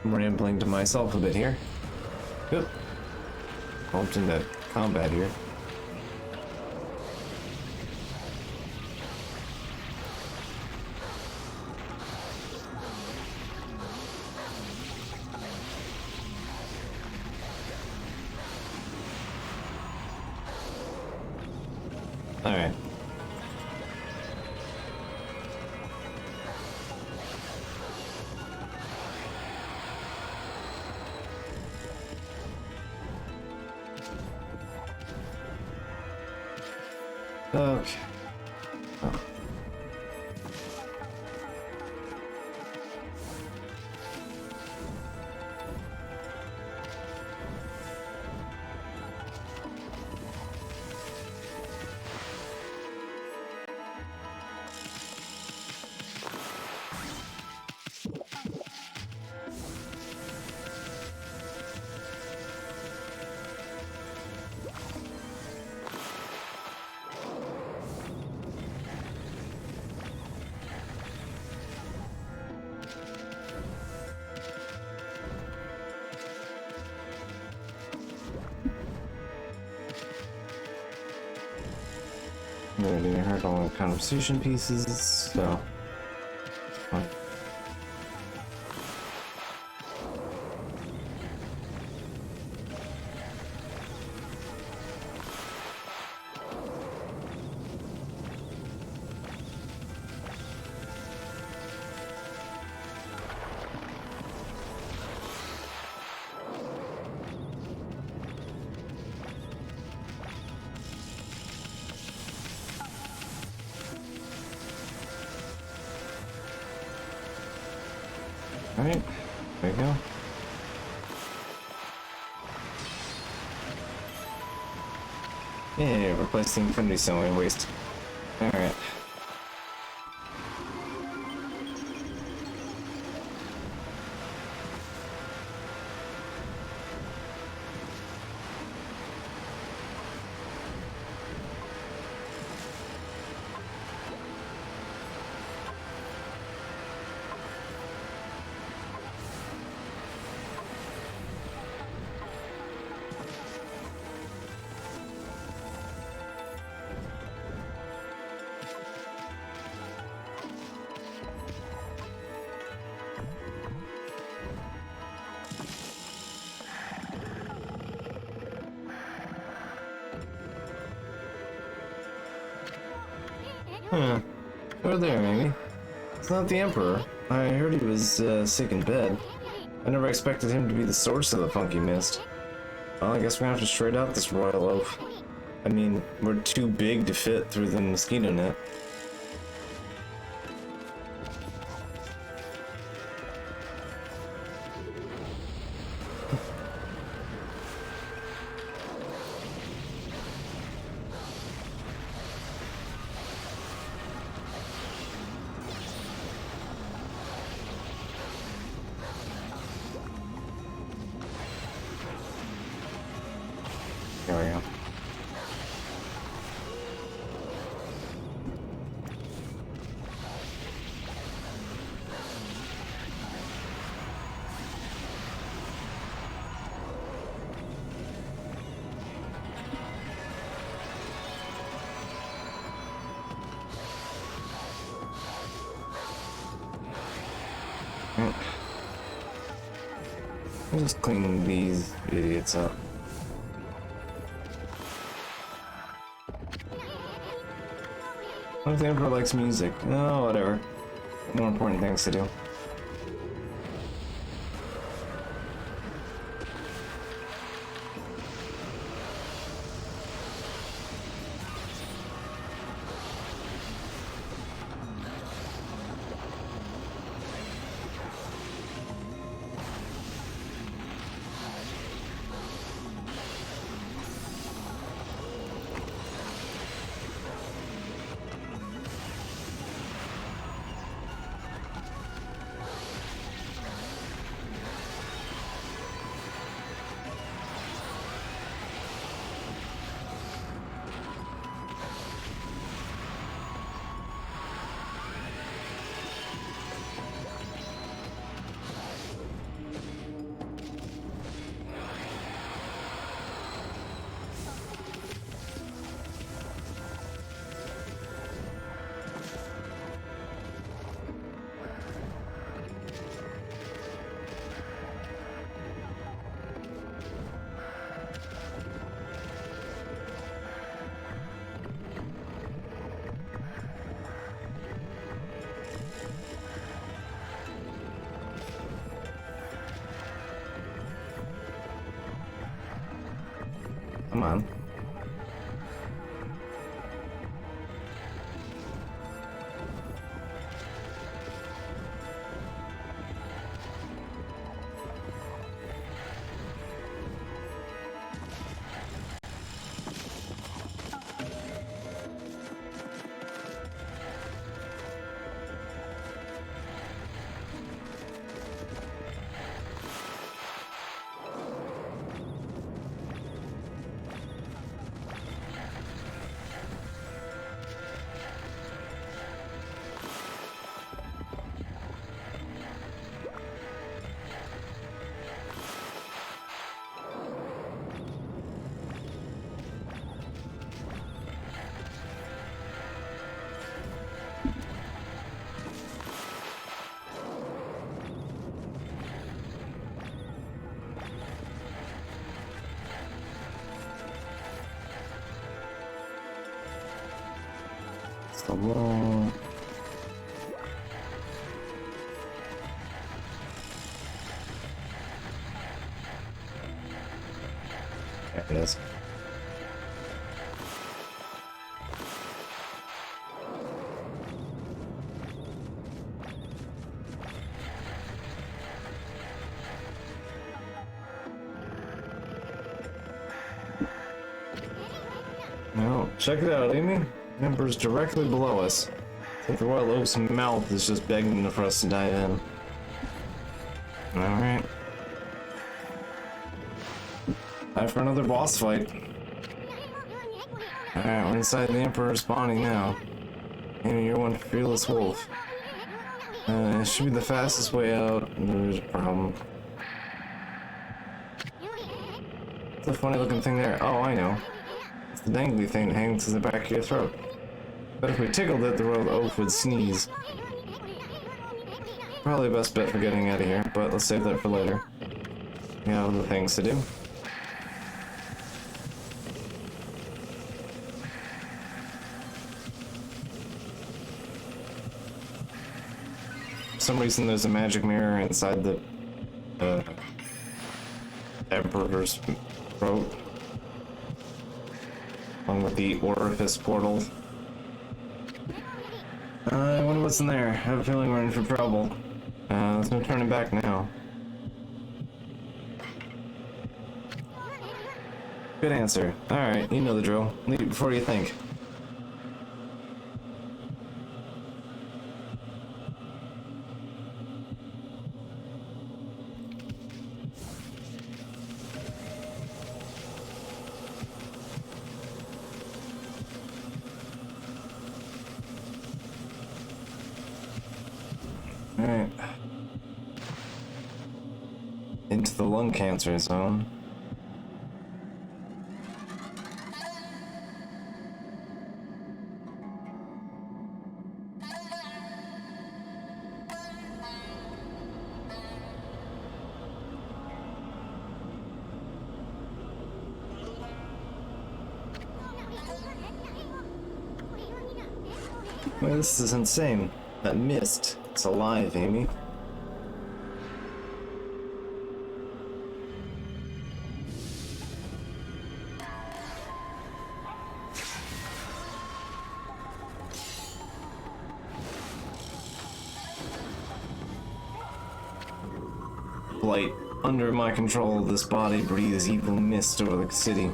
I'm rambling to myself a bit here. Yep. Bumped into combat here. Alright. Okay. Oh. I didn't heard all the conversation pieces, so fine. Alright, there you go. Yeah, replace the Infinity Stone waste. Alright. Huh. Over there, maybe. It's not the Emperor. I heard he was sick in bed. I never expected him to be the source of the funky mist. Well, I guess we're gonna have to straight out this royal oaf. I mean, we're too big to fit through the mosquito net. There we go. I'll just clean these idiots up. What if the Emperor likes music? Oh, whatever. More important things to do. come on. So long. There it is. Now, check it out, Amy. The Emperor's directly below us. It's like the Royal Oak's mouth is just begging for us to dive in. Alright. Time for another boss fight. Alright, we're inside the Emperor's spawning now. Amy, you're one fearless wolf. It should be the fastest way out. There's a problem. What's the funny looking thing there? Oh, I know. It's the dangly thing that hangs to the back of your throat. But if we tickled it, the Royal Oak would sneeze. Probably the best bet for getting out of here, but let's save that for later. We have other things to do. For some reason there's a magic mirror inside the Emperor's throat. Along with the orifice portal. I wonder what's in there. I have a feeling we're in for trouble. There's no turning back now. Good answer. Alright, you know the drill. Leave it before you think. Alright. Into the lung cancer zone. Well, this is insane. That mist. It's alive, Amy. Blight. Under my control, this body breathes evil mist over the city.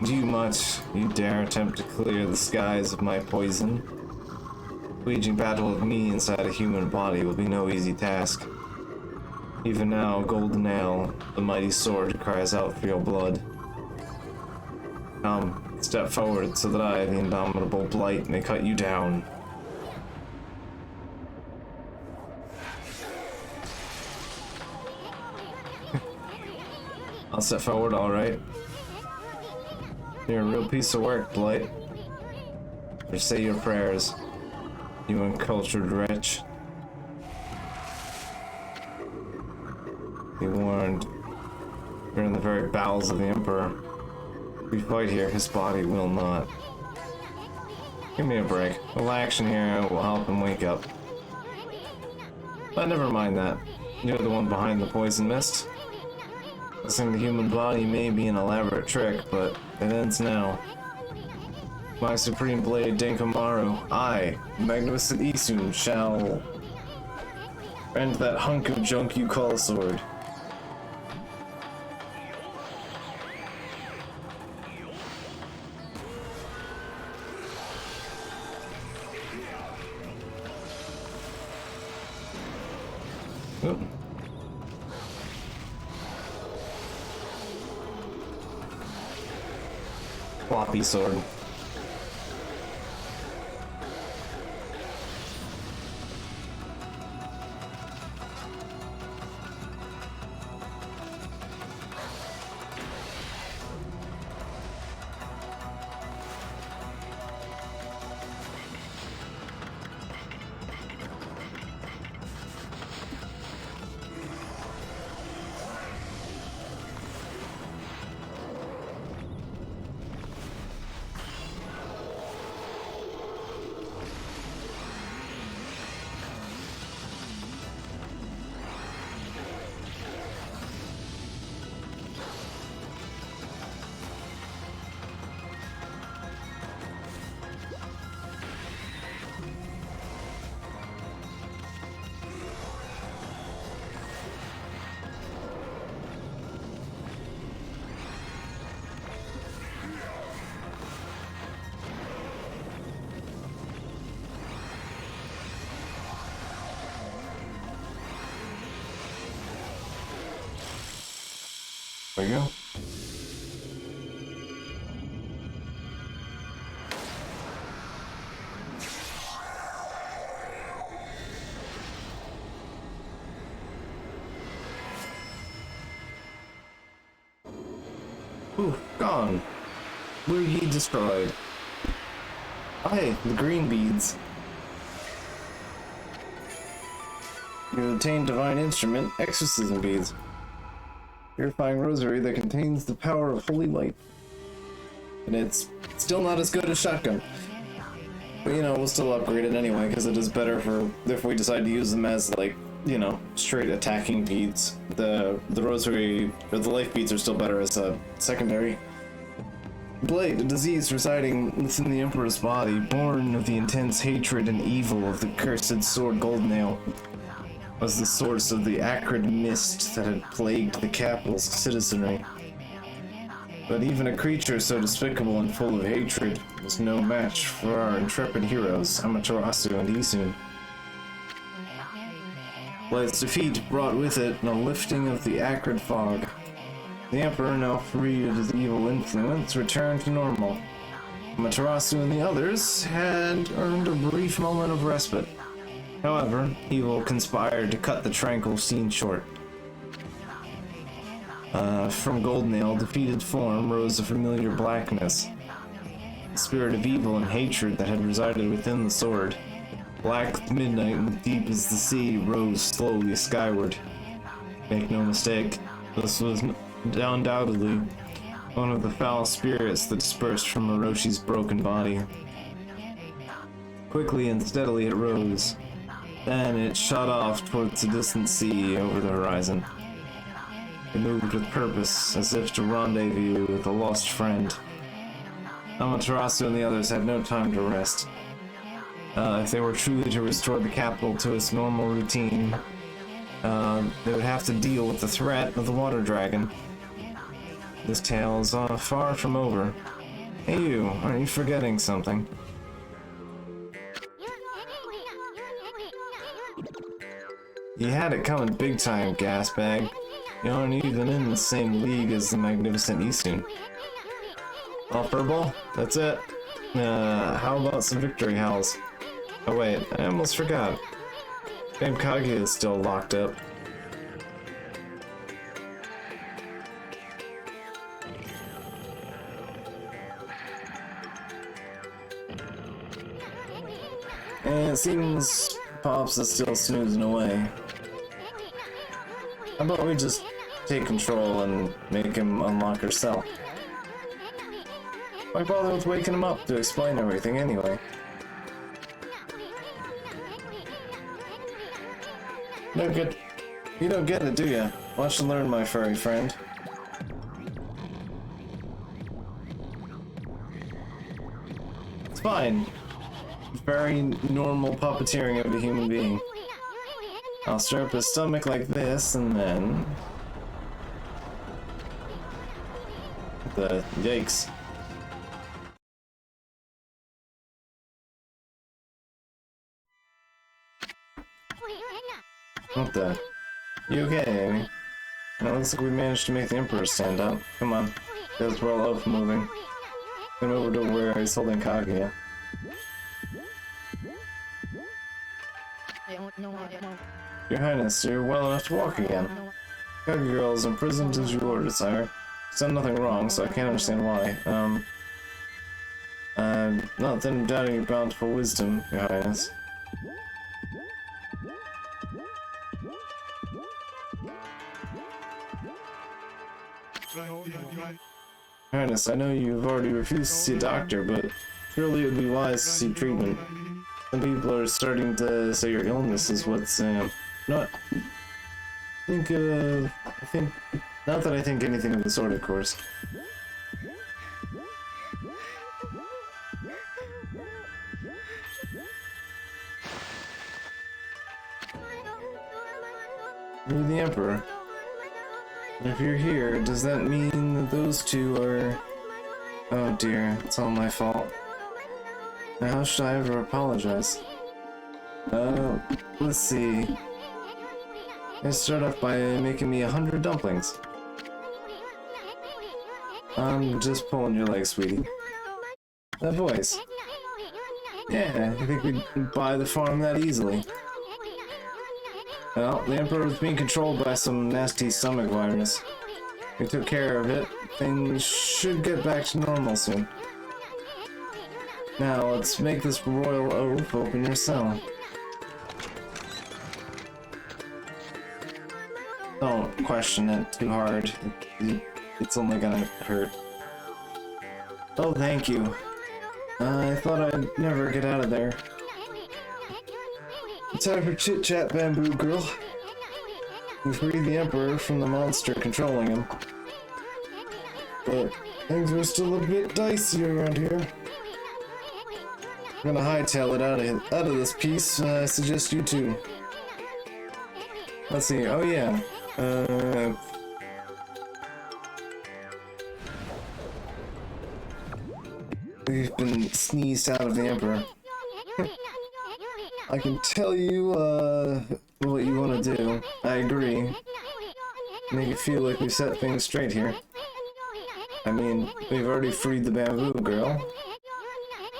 Do you much, you dare attempt to clear the skies of my poison? Waging battle with me inside a human body will be no easy task. Even now, Golden Nail, the mighty sword, cries out for your blood. Come, step forward so that I, the indomitable Blight, may cut you down. I'll step forward, alright. You're a real piece of work, Blight. Or say your prayers. You uncultured wretch. Be warned. You're in the very bowels of the Emperor. If we fight here, his body will not. Give me a break. A little action here will help him wake up. But never mind that. You're the one behind the poison mist. Possessing the human body may be an elaborate trick, but it ends now. My supreme blade, Denkomaru, I, Magnificent Isun, shall end that hunk of junk you call a sword. Oop. Floppy sword. There you go. Ooh, gone. Were he destroyed? Hey, the green beads. You obtained divine instrument, exorcism beads. Purifying rosary that contains the power of holy light. And it's still not as good as shotgun. But you know, we'll still upgrade it anyway, because it is better for if we decide to use them as, like, you know, straight attacking beads. The rosary, or the life beads are still better as a secondary. Blade, a disease residing within the Emperor's body, born of the intense hatred and evil of the cursed sword Goldnail, was the source of the acrid mist that had plagued the capital's citizenry. But even a creature so despicable and full of hatred was no match for our intrepid heroes, Amaterasu and Isun. Blade's defeat brought with it a lifting of the acrid fog. The Emperor, now free of his evil influence, returned to normal. Amaterasu and the others had earned a brief moment of respite. However, evil conspired to cut the tranquil scene short. From Goldnail, defeated form, rose a familiar blackness. The spirit of evil and hatred that had resided within the sword. Black as midnight and deep as the sea, rose slowly skyward. Make no mistake, this was undoubtedly one of the foul spirits that dispersed from Oroshi's broken body. Quickly and steadily it rose. Then it shot off towards the distant sea over the horizon. It moved with purpose, as if to rendezvous with a lost friend. Amaterasu and the others had no time to rest. If they were truly to restore the capital to its normal routine, they would have to deal with the threat of the water dragon. This tale is far from over. Hey you, aren't you forgetting something? You had it coming big time, gasbag. You aren't even in the same league as the Magnificent Isun. Oh, furball? That's it? How about some victory howls? Oh wait, I almost forgot. Babe Kage is still locked up. And it seems Pops is still snoozing away. How about we just take control and make him unlock her cell? Why bother with waking him up to explain everything anyway? You don't get it, do ya? Watch and learn, my furry friend. fine. Very normal puppeteering of a human being. I'll stir up his stomach like this, and then... Yikes. What the? You okay, Amy? It looks like we managed to make the Emperor stand up. Come on. That's well off moving. Come over to where he's holding Kaguya. Your Highness, you're well enough to walk again. Kaguya girl is imprisoned as you ordered, sire. She's done nothing wrong, so I can't understand why. Not that I'm doubting your bountiful wisdom, Your Highness. Your Highness, I know you've already refused to see a doctor, but surely it would be wise to seek treatment. Some people are starting to say your illness is what's, not... I think... Not that I think anything of the sort, of course. You're the Emperor. And if you're here, does that mean that those two are... Oh dear, it's all my fault. Now how should I ever apologize? Let's see. Let's start off by making me 100 dumplings. I'm just pulling your leg, sweetie. That voice. Yeah, I think we'd buy the farm that easily. Well, the Emperor was being controlled by some nasty stomach virus. We took care of it. Things should get back to normal soon. Now, let's make this royal oath open your cell. Don't question it too hard. It's only gonna hurt. Oh, thank you. I thought I'd never get out of there. Time for chit-chat, bamboo girl. We freed the Emperor from the monster controlling him. But things are still a bit dicey around here. I'm gonna hightail it out of this piece. I suggest you too. Let's see. Oh yeah. We've been sneezed out of the Emperor. I can tell you, what you want to do. I agree. Make it feel like we set things straight here. I mean, we've already freed the bamboo girl.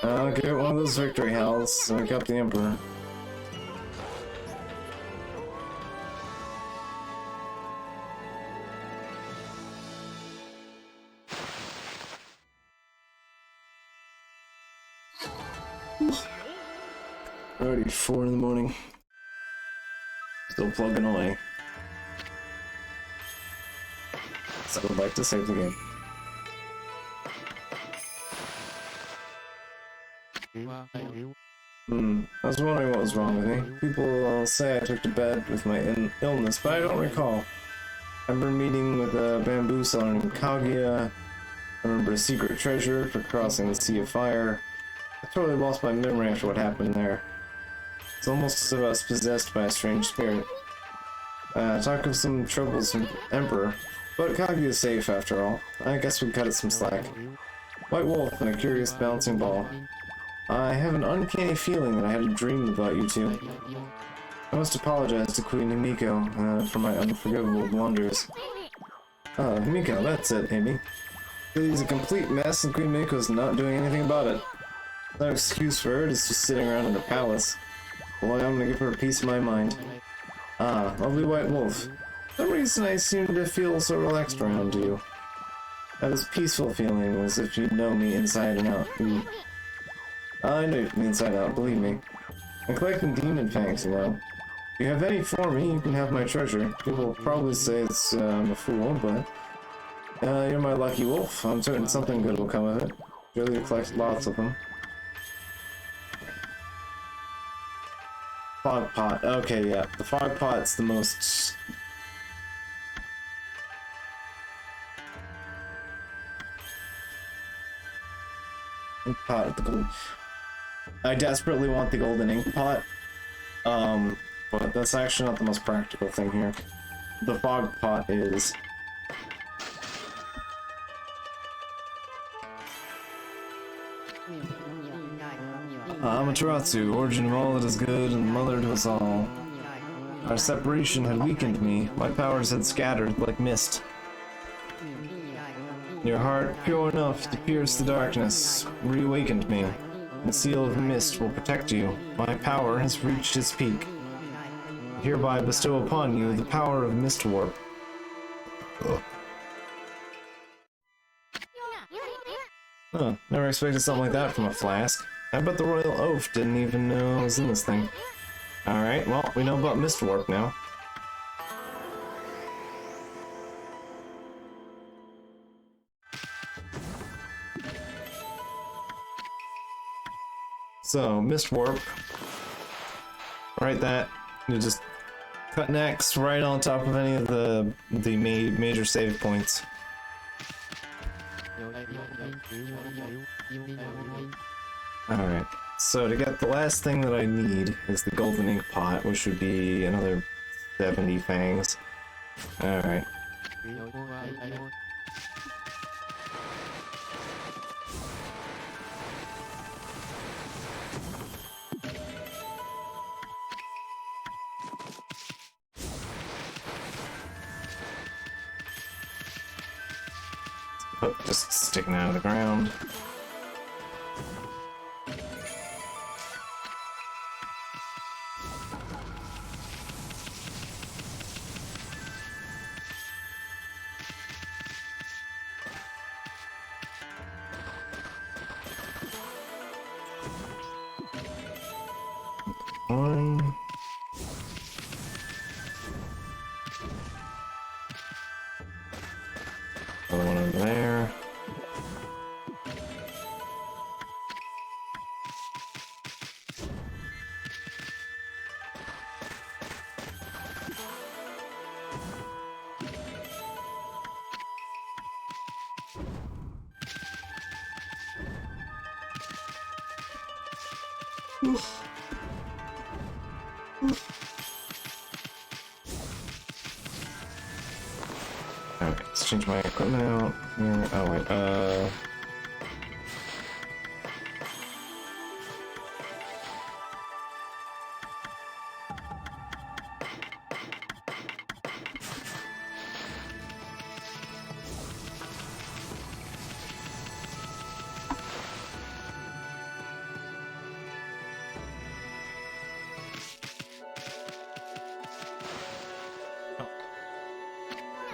I'll get one of those victory howls to wake up the Emperor. Already 4 in the morning. Still plugging away. So I would like to save the game. I was wondering what was wrong with me. People say I took to bed with my illness, but I don't recall. I remember meeting with a bamboo seller named Kaguya. I remember a secret treasure for crossing the Sea of Fire. I totally lost my memory after what happened there. It's almost as if I was possessed by a strange spirit. Talk of some troubles from Emperor, but Kaguya is safe after all. I guess we cut it some slack. White wolf and a curious bouncing ball. I have an uncanny feeling that I had a dream about you two. I must apologize to Queen Himiko for my unforgivable blunders. Himiko, that's it, Amy. He's a complete mess and Queen Himiko's not doing anything about it. No excuse for her, it's just sitting around in the palace. Well, I'm gonna give her a piece of my mind. Ah, lovely white wolf. For some reason I seem to feel so relaxed around you. I have this peaceful feeling as if you know me inside and out. I know you from the inside out, believe me. I'm collecting demon fangs, you know. If you have any for me, you can have my treasure. People will probably say I'm a fool, but... you're my lucky wolf. I'm certain something good will come of it. Surely you collect lots of them. Fog pot. Okay, yeah. The fog pot's the most... pot at the I desperately want the golden ink pot, but that's actually not the most practical thing here. The fog pot is. Amaterasu, origin of all that is good and mother to us all. Our separation had weakened me, my powers had scattered like mist. Your heart, pure enough to pierce the darkness, reawakened me. The seal of mist will protect you. My power has reached its peak. I hereby bestow upon you the power of Mist Warp. Ugh. Huh, never expected something like that from a flask. I bet the Royal Oaf didn't even know I was in this thing. Alright, well, we know about Mist Warp now. So, Mist Warp. Right, that. You just cut an X right on top of any of the major save points. Alright, so to get the last thing that I need is the golden ink pot, which would be another 70 fangs. Alright. Oh, just sticking out of the ground. One. Another one over there. Okay, let's change my equipment out here. Oh wait,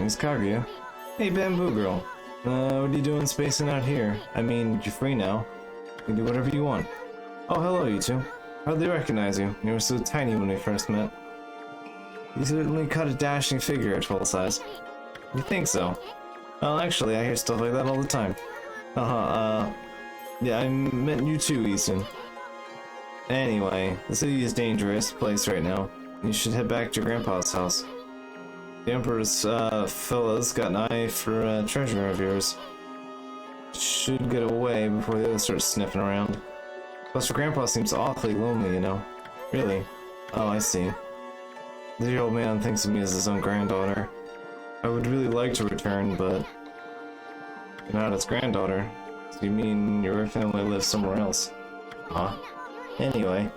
It's Kaguya. Hey, Bamboo Girl. What are you doing spacing out here? I mean, you're free now. You can do whatever you want. Oh, hello, you two. Hardly recognize you. You were so tiny when we first met. You certainly cut a dashing figure at full size. You think so? Well, actually, I hear stuff like that all the time. Yeah, I meant you too, Easton. Anyway, the city is a dangerous place right now. You should head back to your grandpa's house. The Emperor's fella's got an eye for a treasure of yours. Should get away before the others start sniffing around. Plus, your grandpa seems awfully lonely, you know. Really? Oh, I see. The dear old man thinks of me as his own granddaughter. I would really like to return, but you're not his granddaughter. So you mean your family lives somewhere else? Huh? Anyway,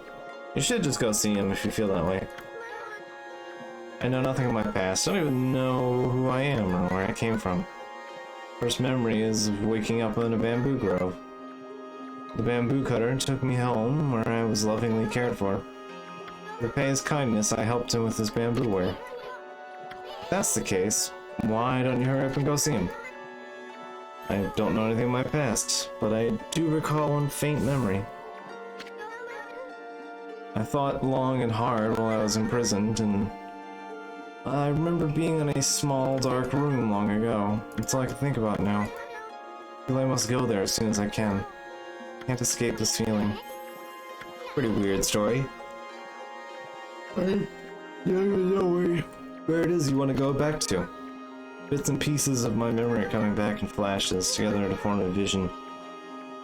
you should just go see him if you feel that way. I know nothing of my past. I don't even know who I am or where I came from. First memory is of waking up in a bamboo grove. The bamboo cutter took me home, where I was lovingly cared for. To repay his kindness, I helped him with his bamboo ware. If that's the case, why don't you hurry up and go see him? I don't know anything of my past, but I do recall one faint memory. I thought long and hard while I was imprisoned, and I remember being in a small, dark room long ago. That's all I can think about now. I feel I must go there as soon as I can. Can't escape this feeling. Pretty weird story. I don't even know where it is you want to go back to. Bits and pieces of my memory are coming back in flashes together to form a vision.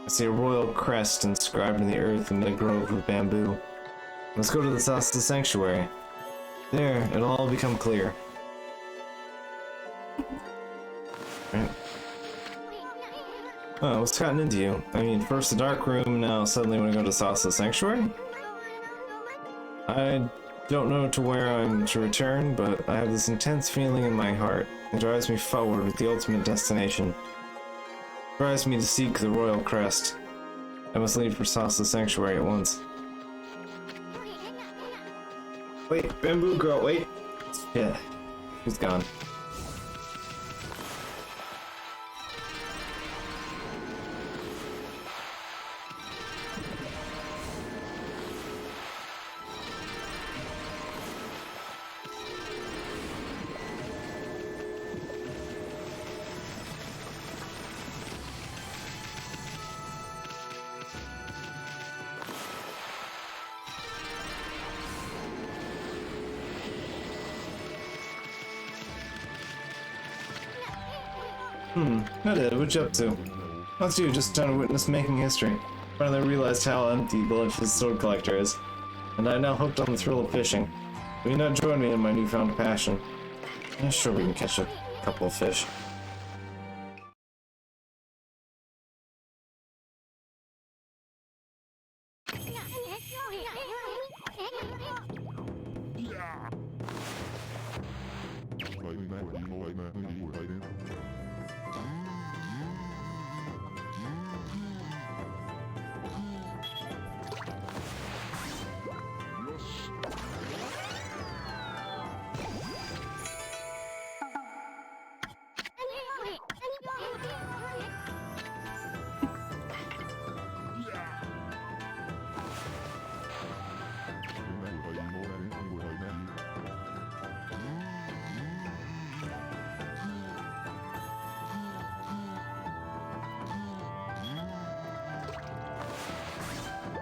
I see a royal crest inscribed in the earth amid a grove of bamboo. Let's go to the south of the sanctuary. There, it'll all become clear. Right. Oh, what's gotten into you? I mean, first the dark room, now suddenly want to go to the south of the sanctuary? I don't know to where I'm to return, but I have this intense feeling in my heart. It drives me forward with the ultimate destination. It drives me to seek the royal crest. I must leave for south of the sanctuary at once. Wait, bamboo girl, wait! Yeah, he's gone. What you up to? That's you, just trying to witness making history. Finally realized how empty Blanche's sword collector is, and I'm now hooked on the thrill of fishing. Will you not join me in my newfound passion? Yeah, sure, we can catch a couple of fish.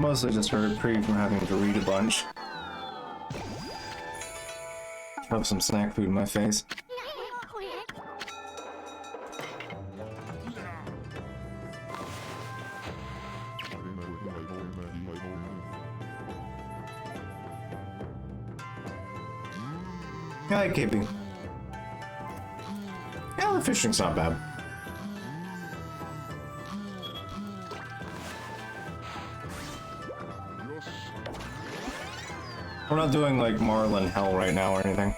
Mostly just a reprieve from having to read a bunch. Shove some snack food in my face. I like keeping. Yeah, the fishing's not bad. We're not doing like Marlin Hell right now or anything.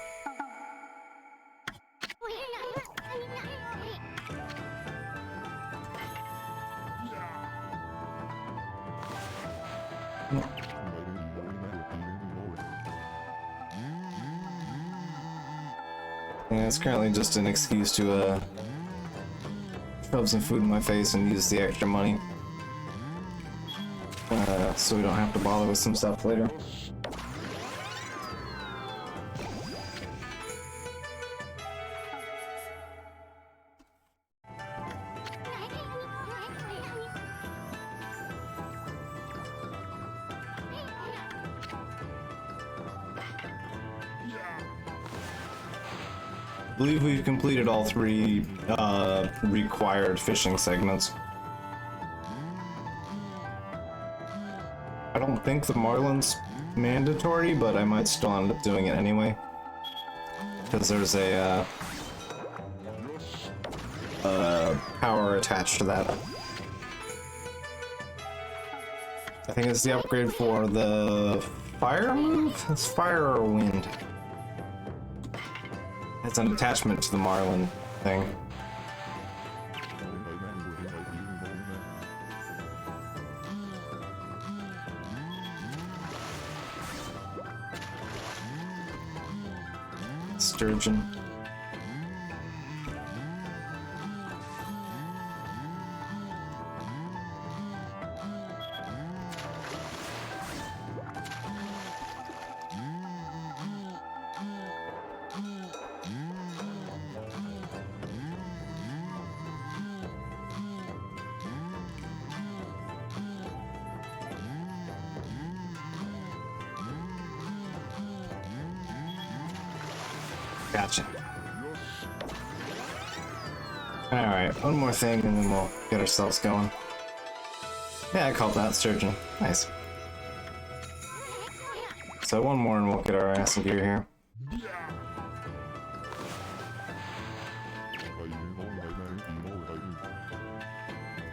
Yeah, it's currently just an excuse to shove some food in my face and use the extra money. So we don't have to bother with some stuff later. I believe we've completed all 3 required fishing segments. I don't think the Marlin's mandatory, but I might still end up doing it anyway. Because there's a power attached to that. I think it's the upgrade for the fire move? It's fire or wind. It's an attachment to the Marlin thing. Sturgeon. Gotcha. Alright, one more thing and then we'll get ourselves going. Yeah, I called that sturgeon. Nice. So one more and we'll get our ass in gear here.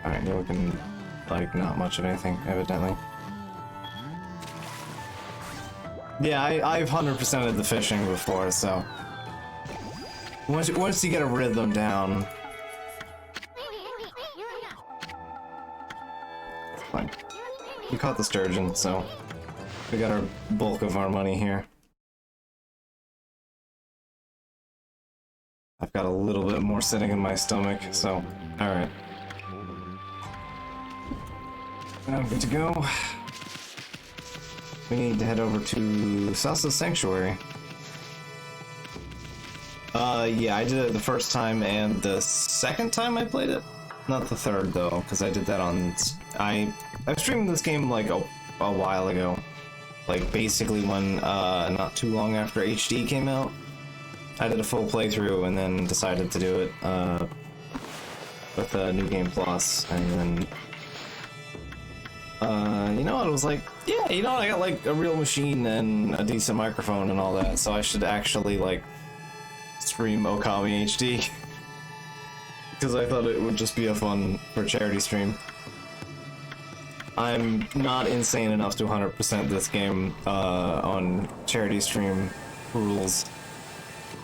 Alright, yeah, we can, like, not much of anything, evidently. Yeah, I've 100%ed the fishing before, so... Once you get a rhythm down... It's fine. We caught the sturgeon, so... We got our bulk of our money here. I've got a little bit more sitting in my stomach, so... Alright. I'm good to go. We need to head over to Salsa Sanctuary. Yeah, I did it the first time and the second time I played it. Not the third, though, because I did that on... I streamed this game, like, a while ago. Like, basically when, not too long after HD came out. I did a full playthrough and then decided to do it, with New Game Plus, and then... you know what, I was like, yeah, you know what, I got, like, a real machine and a decent microphone and all that, so I should actually, like, stream Okami HD. Because I thought it would just be a fun for charity stream. I'm not insane enough to 100% this game, on charity stream rules.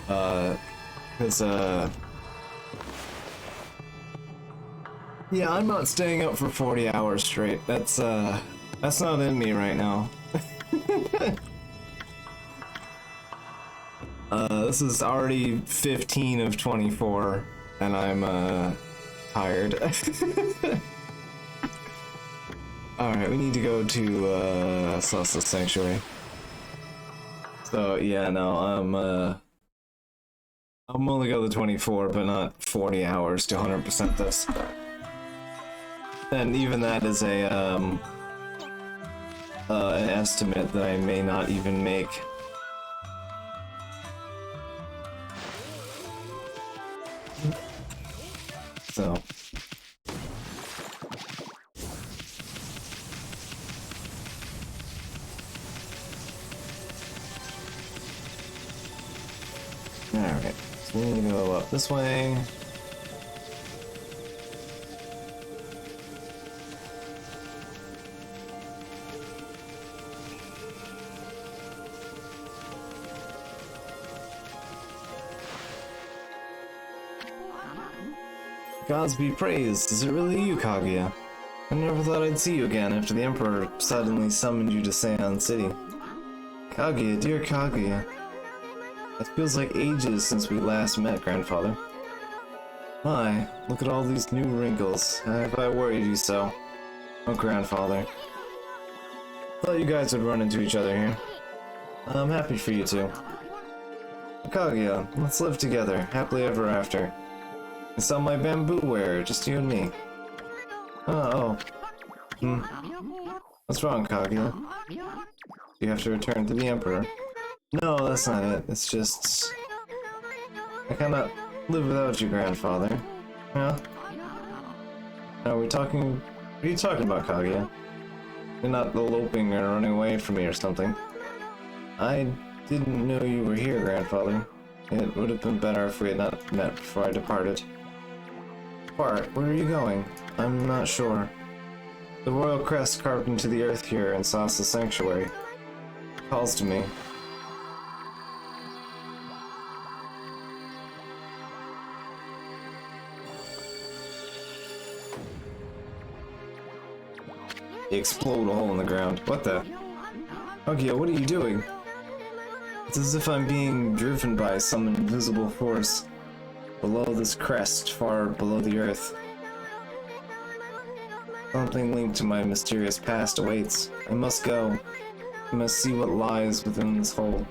Because, yeah, I'm not staying up for 40 hours straight. That's not in me right now. This is already 15 of 24, and I'm, tired. Alright, we need to go to, Salsa Sanctuary. So, yeah, no, I'm only go to 24, but not 40 hours to 100% this. And even that is a, an estimate that I may not even make. So. Alright, so we need to go up this way. Gods be praised, is it really you, Kaguya? I never thought I'd see you again after the Emperor suddenly summoned you to Seion City. Kaguya, dear Kaguya. It feels like ages since we last met, Grandfather. My, look at all these new wrinkles. Have I worried you so? Oh, Grandfather. Thought you guys would run into each other here. I'm happy for you two. Kaguya, let's live together, happily ever after. And sell my bamboo ware, just you and me. Oh. What's wrong, Kaguya? You have to return to the Emperor. No, that's not it. It's just... I cannot live without you, Grandfather. Yeah? Are we talking... What are you talking about, Kaguya? You're not eloping or running away from me or something. I didn't know you were here, Grandfather. It would have been better if we had not met before I departed. Bart, where are you going? I'm not sure. The royal crest carved into the earth here in Salsa Sanctuary calls to me. They explode a hole in the ground. What the? Kaguya, what are you doing? It's as if I'm being driven by some invisible force. Below this crest, far below the earth. Something linked to my mysterious past awaits. I must go. I must see what lies within this hole.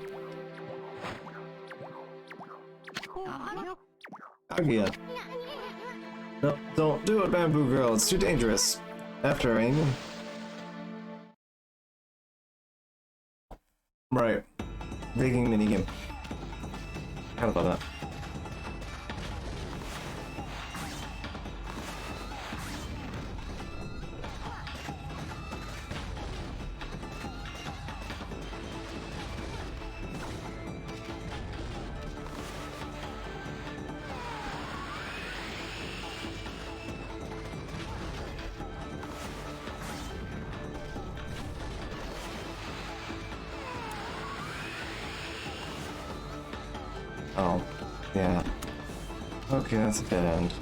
Kaguya. No, don't do it, Bamboo Girl. It's too dangerous. After Amy. Right. Digging minigame. How about that? Oh, yeah. Okay, that's a dead end.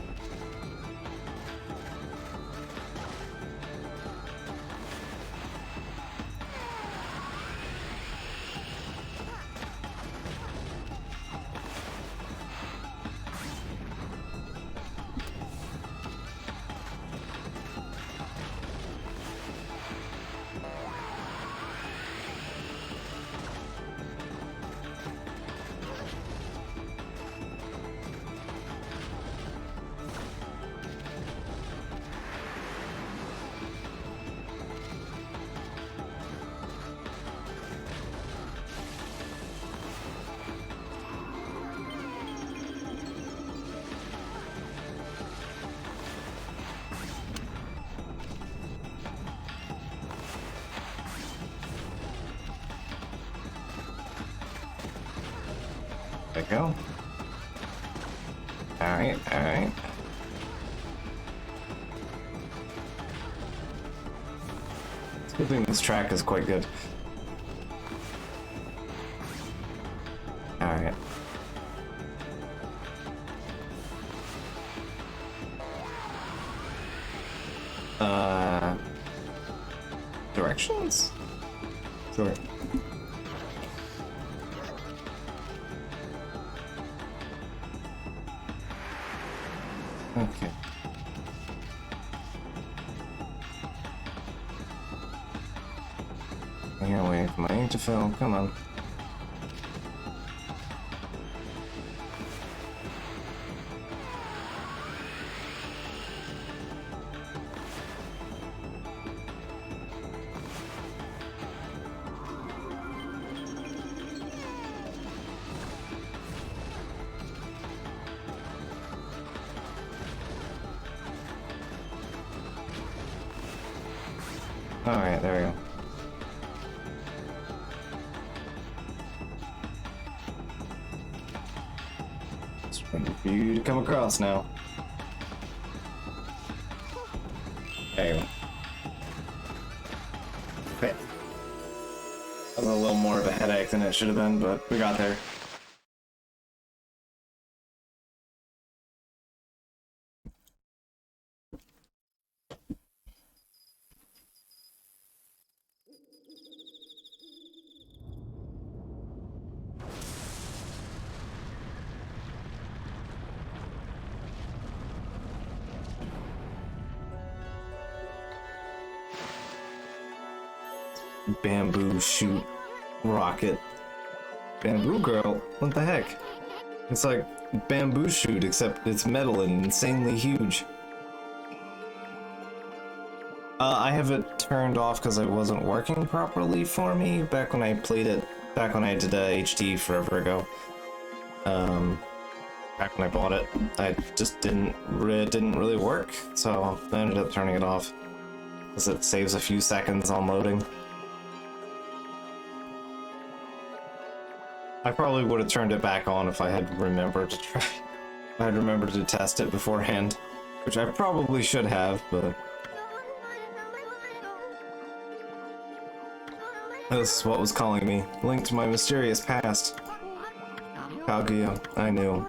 There we go. Alright, alright. It's a good thing this track is quite good. Alright. Directions? Sure. Okay. I gotta wait for my ink to fill. Come on. Alright, there we go. Just waiting for you to come across now. There you go. Okay. That was a little more of a headache than it should have been, but we got there. Bamboo shoot rocket. Bamboo girl? What the heck? It's like bamboo shoot, except it's metal and insanely huge. I have it turned off because it wasn't working properly for me back when I played it, back when I did HD forever ago. Back when I bought it, I just didn't really work, so I ended up turning it off because it saves a few seconds on loading. I probably would have turned it back on if I had remembered to try. If I had remembered to test it beforehand, which I probably should have, but this is what was calling me, linked to my mysterious past. Kaguya, I knew.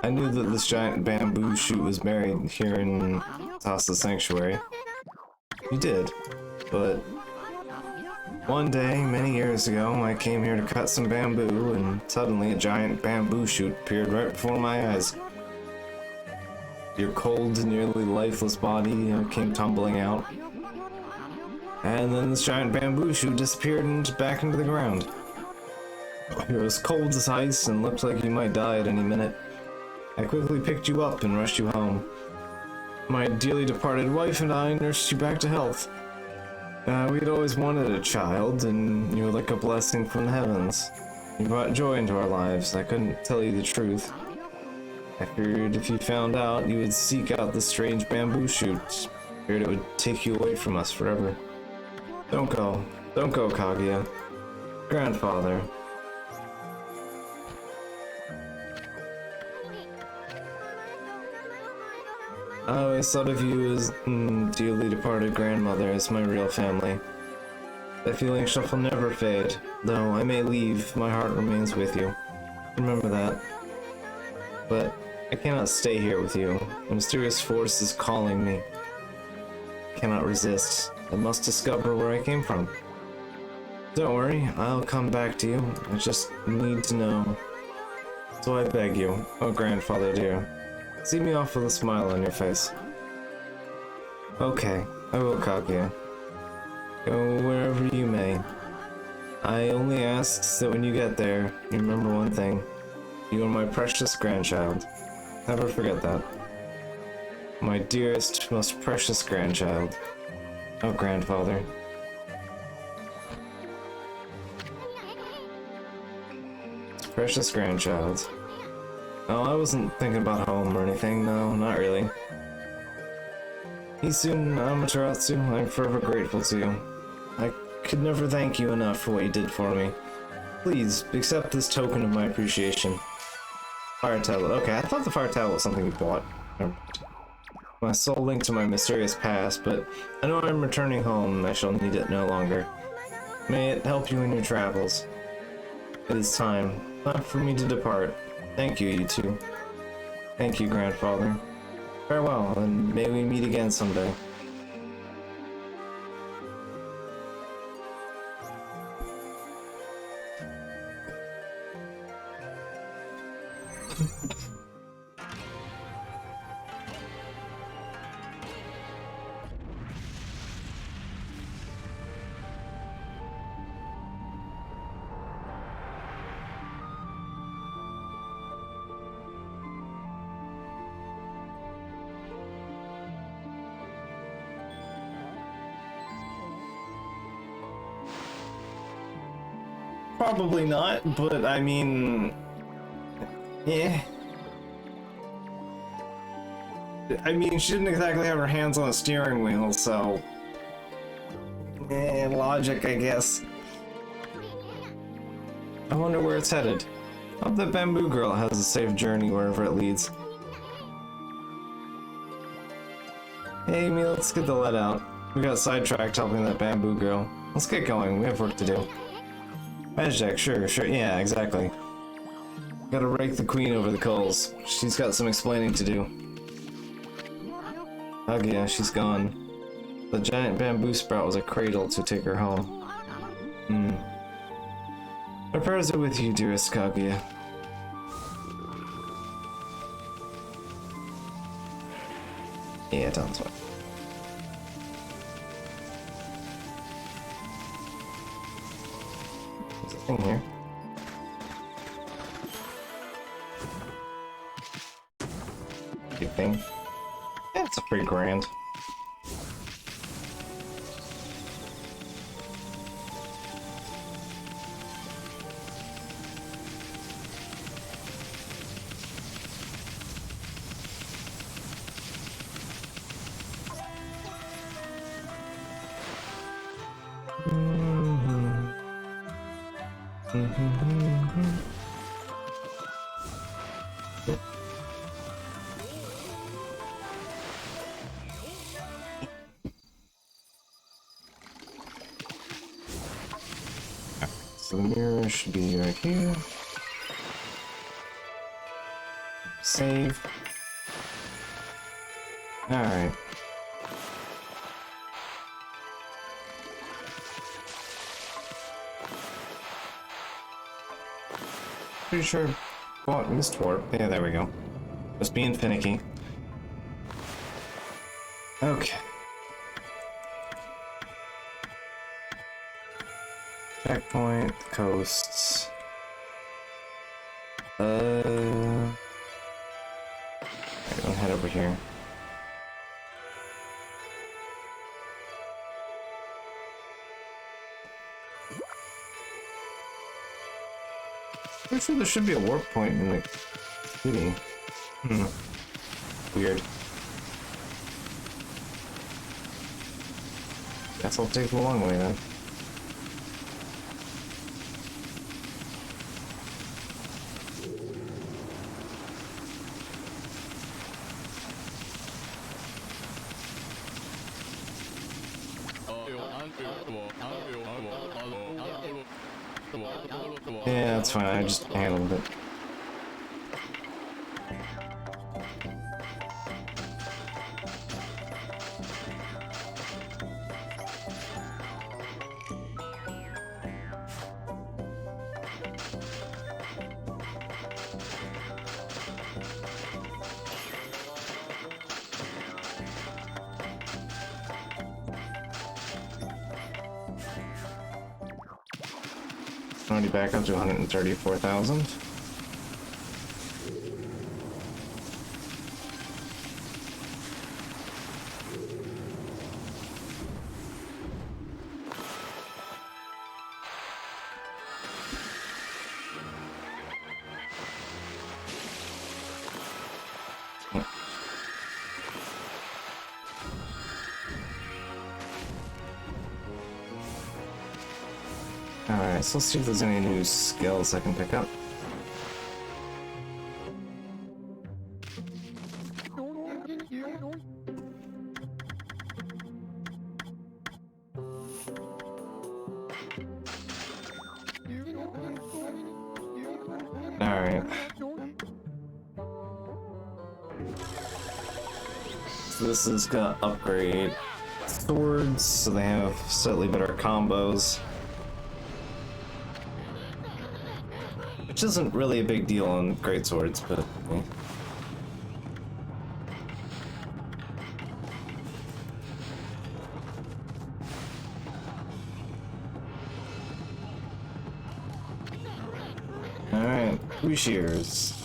I knew that this giant bamboo shoot was buried here in Tasa Sanctuary. You did, but one day, many years ago, I came here to cut some bamboo, and suddenly a giant bamboo shoot appeared right before my eyes. Your cold, nearly lifeless body came tumbling out. And then this giant bamboo shoot disappeared and back into the ground. It was cold as ice and looked like you might die at any minute. I quickly picked you up and rushed you home. My dearly departed wife and I nursed you back to health. We'd always wanted a child, and you were like a blessing from the heavens. You brought joy into our lives. I couldn't tell you the truth. I feared if you found out, you would seek out the strange bamboo shoot. Feared it would take you away from us forever. Don't go, Kaguya. Grandfather. I always thought of you as dearly departed grandmother as my real family. That feeling shall never fade. Though I may leave, my heart remains with you. Remember that. But I cannot stay here with you. A mysterious force is calling me. I cannot resist. I must discover where I came from. Don't worry, I'll come back to you. I just need to know. So I beg you, oh grandfather dear, see me off with a smile on your face. Okay, I will, Kaguya. Go wherever you may. I only ask that when you get there, you remember one thing. You are my precious grandchild. Never forget that. My dearest, most precious grandchild. Oh, grandfather. Precious grandchild. Oh, I wasn't thinking about home or anything, no, not really. Isun Amaterasu, I'm forever grateful to you. I could never thank you enough for what you did for me. Please, accept this token of my appreciation. Fire tablet. Okay, I thought the fire tablet was something you bought. My soul linked to my mysterious past, but I know I'm returning home and I shall need it no longer. May it help you in your travels. It is time. Time for me to depart. Thank you, you two. Thank you, grandfather. Farewell, and may we meet again someday. Probably not, but I mean, yeah. I mean, she didn't exactly have her hands on the steering wheel, so logic, I guess. I wonder where it's headed. Hope that bamboo girl has a safe journey wherever it leads. Hey, Amy, let's get the lead out. We got sidetracked helping that bamboo girl. Let's get going. We have work to do. Magic, sure, yeah, exactly. Gotta rake the queen over the coals. She's got some explaining to do. Oh yeah, she's gone. The giant bamboo sprout was a cradle to take her home. My prayers are with you, dearest Kaguya. Yeah, tell us what. There's a thing here. Big thing. Yeah, it's a pretty grand. So the mirror should be right here. Save. Alright. Pretty sure bought Mist Warp. Yeah, there we go. Just being finicky. Okay. Checkpoint, coasts. I'm gonna head over here. Pretty sure there should be a warp point in the city. Weird. Guess I'll take the long way then. Yeah, that's fine. I just handled it. Already back up to 134,000. Alright, so let's see if there's any new skills I can pick up. Alright. So this is gonna upgrade swords, so they have slightly better combos. Which isn't really a big deal on great swords, but... yeah. Alright, two shears.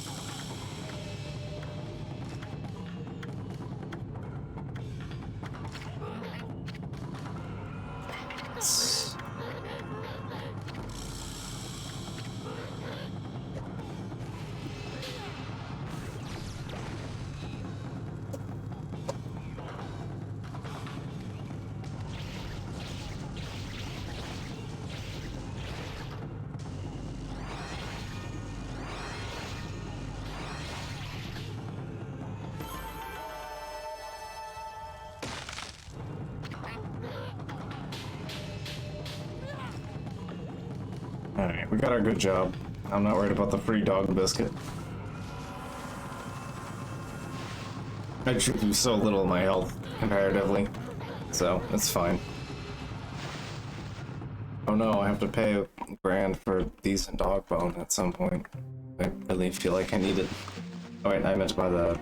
Alright, we got our good job. I'm not worried about the free dog biscuit. I treat you so little in my health, comparatively. So, it's fine. Oh no, I have to pay a grand for a decent dog bone at some point. I really feel like I need it. Oh wait, I meant to buy the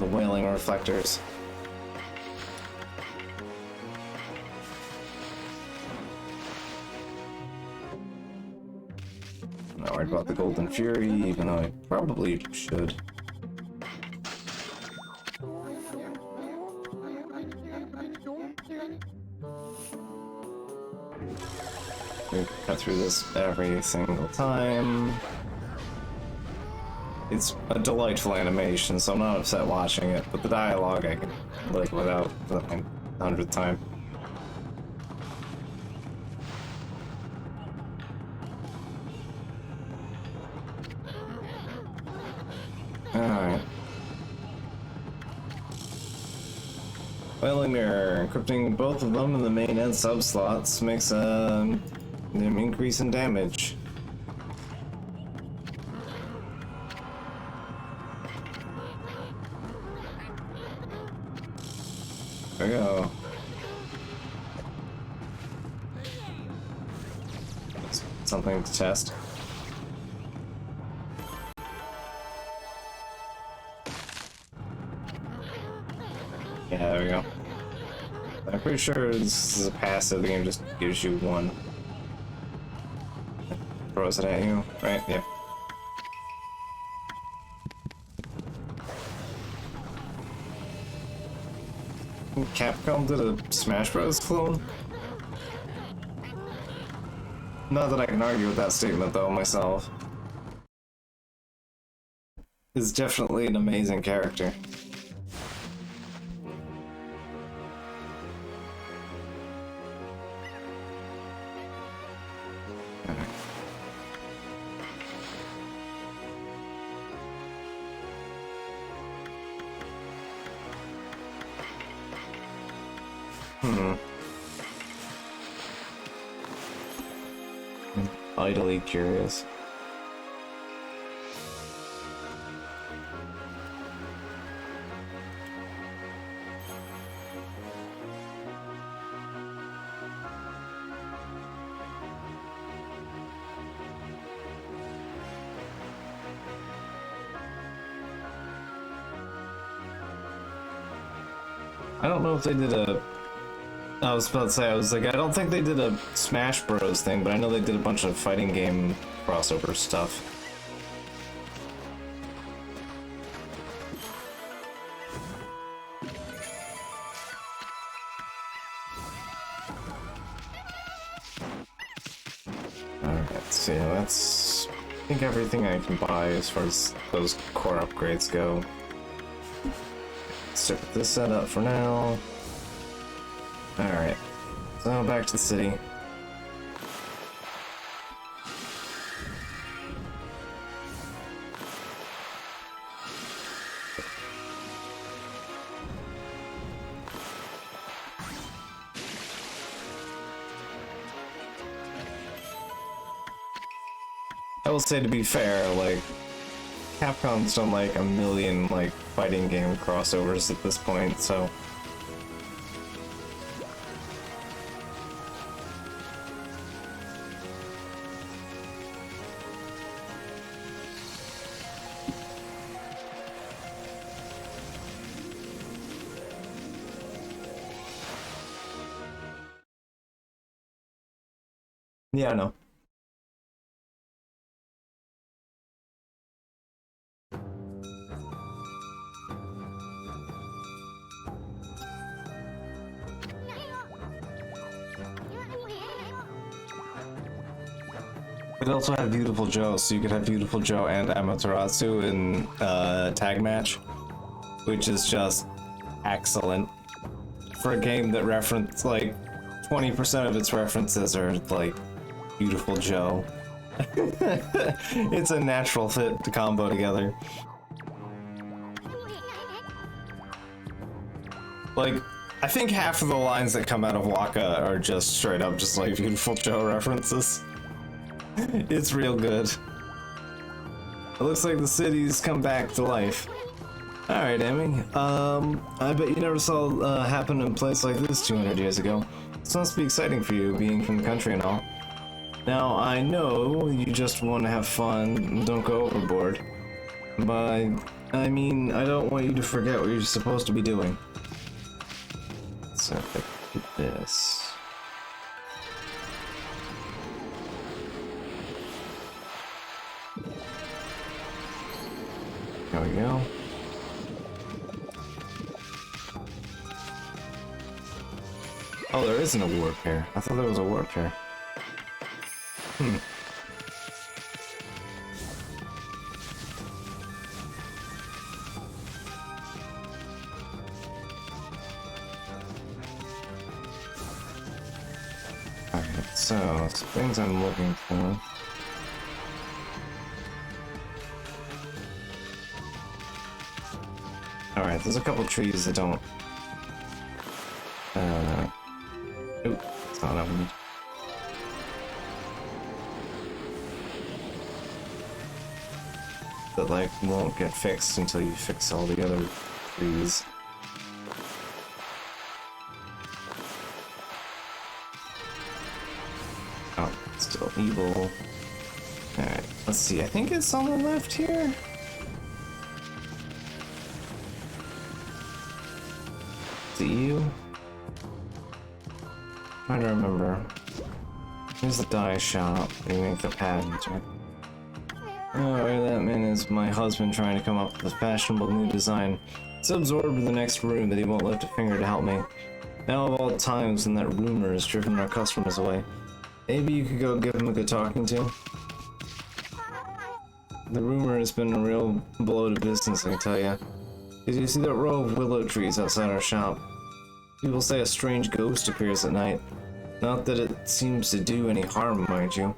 whaling reflectors. I'm not worried about the Golden Fury, even though I probably should. We cut through this every single time. It's a delightful animation, so I'm not upset watching it, but the dialogue I can live without the 100th time. Alright. Whaling Mirror. Encrypting both of them in the main and sub slots makes an increase in damage. There we go. Something to test. Yeah, there we go. I'm pretty sure this is a passive, the game just gives you one. Throws it at you, right? Yeah. Capcom did a Smash Bros. Clone? Not that I can argue with that statement, though, myself. Is definitely an amazing character. Idly curious. I don't know if they did a I was about to say, I was like, I don't think they did a Smash Bros thing, but I know they did a bunch of fighting game crossover stuff. Alright, let's see, that's, I think, everything I can buy as far as those core upgrades go. Stick with this setup for now. Alright, so back to the city. I will say, to be fair, like, Capcom's done like a million like fighting game crossovers at this point, so yeah, I know. It also had Beautiful Joe, so you could have Beautiful Joe and Amaterasu in tag match, which is just excellent for a game that reference like 20% of its references are like Beautiful Joe. It's a natural fit to combo together. Like, I think half of the lines that come out of Waka are just straight up just like Beautiful Joe references. It's real good. It looks like the city's come back to life. Alright, Emmy. I bet you never saw happen in a place like this 200 years ago. This must be exciting for you, being from the country and all. Now, I know you just want to have fun and don't go overboard. But, I mean, I don't want you to forget what you're supposed to be doing. So, if I do this... There we go. Oh, there isn't a warp here. I thought there was a warp here. Alright, so, things I'm looking for. Alright, there's a couple trees that don't... Oop, it's not opened. That, like, won't get fixed until you fix all the other trees. Oh, still evil. Alright, let's see, I think it's on the left here? Is it you? Trying to remember. Here's the dye shop. They make the patents, right? Oh, that man is my husband trying to come up with a fashionable new design. He's absorbed in the next room that he won't lift a finger to help me. Now of all times when that rumor has driven our customers away. Maybe you could go give him a good talking to? The rumor has been a real blow to business, I can tell ya. Did you see that row of willow trees outside our shop? People say a strange ghost appears at night. Not that it seems to do any harm, mind you.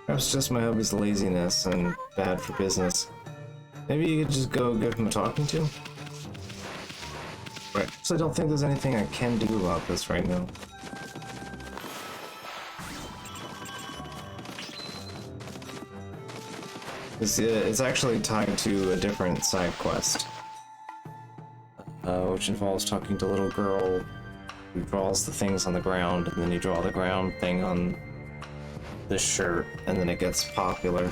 Perhaps just my hubby's laziness and bad for business. Maybe you could just go give him a talking to? Right. So I don't think there's anything I can do about this right now. It's actually tied to a different side quest. Which involves talking to a little girl who draws the things on the ground, and then you draw the ground thing on the shirt, and then it gets popular.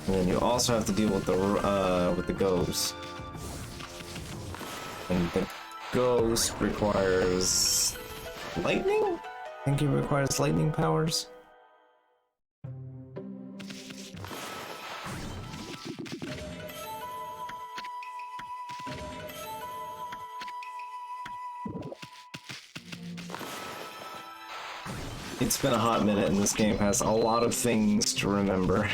And then you also have to deal with the ghost. And the ghost requires Lightning? I think he requires lightning powers. It's been a hot minute and this game has a lot of things to remember.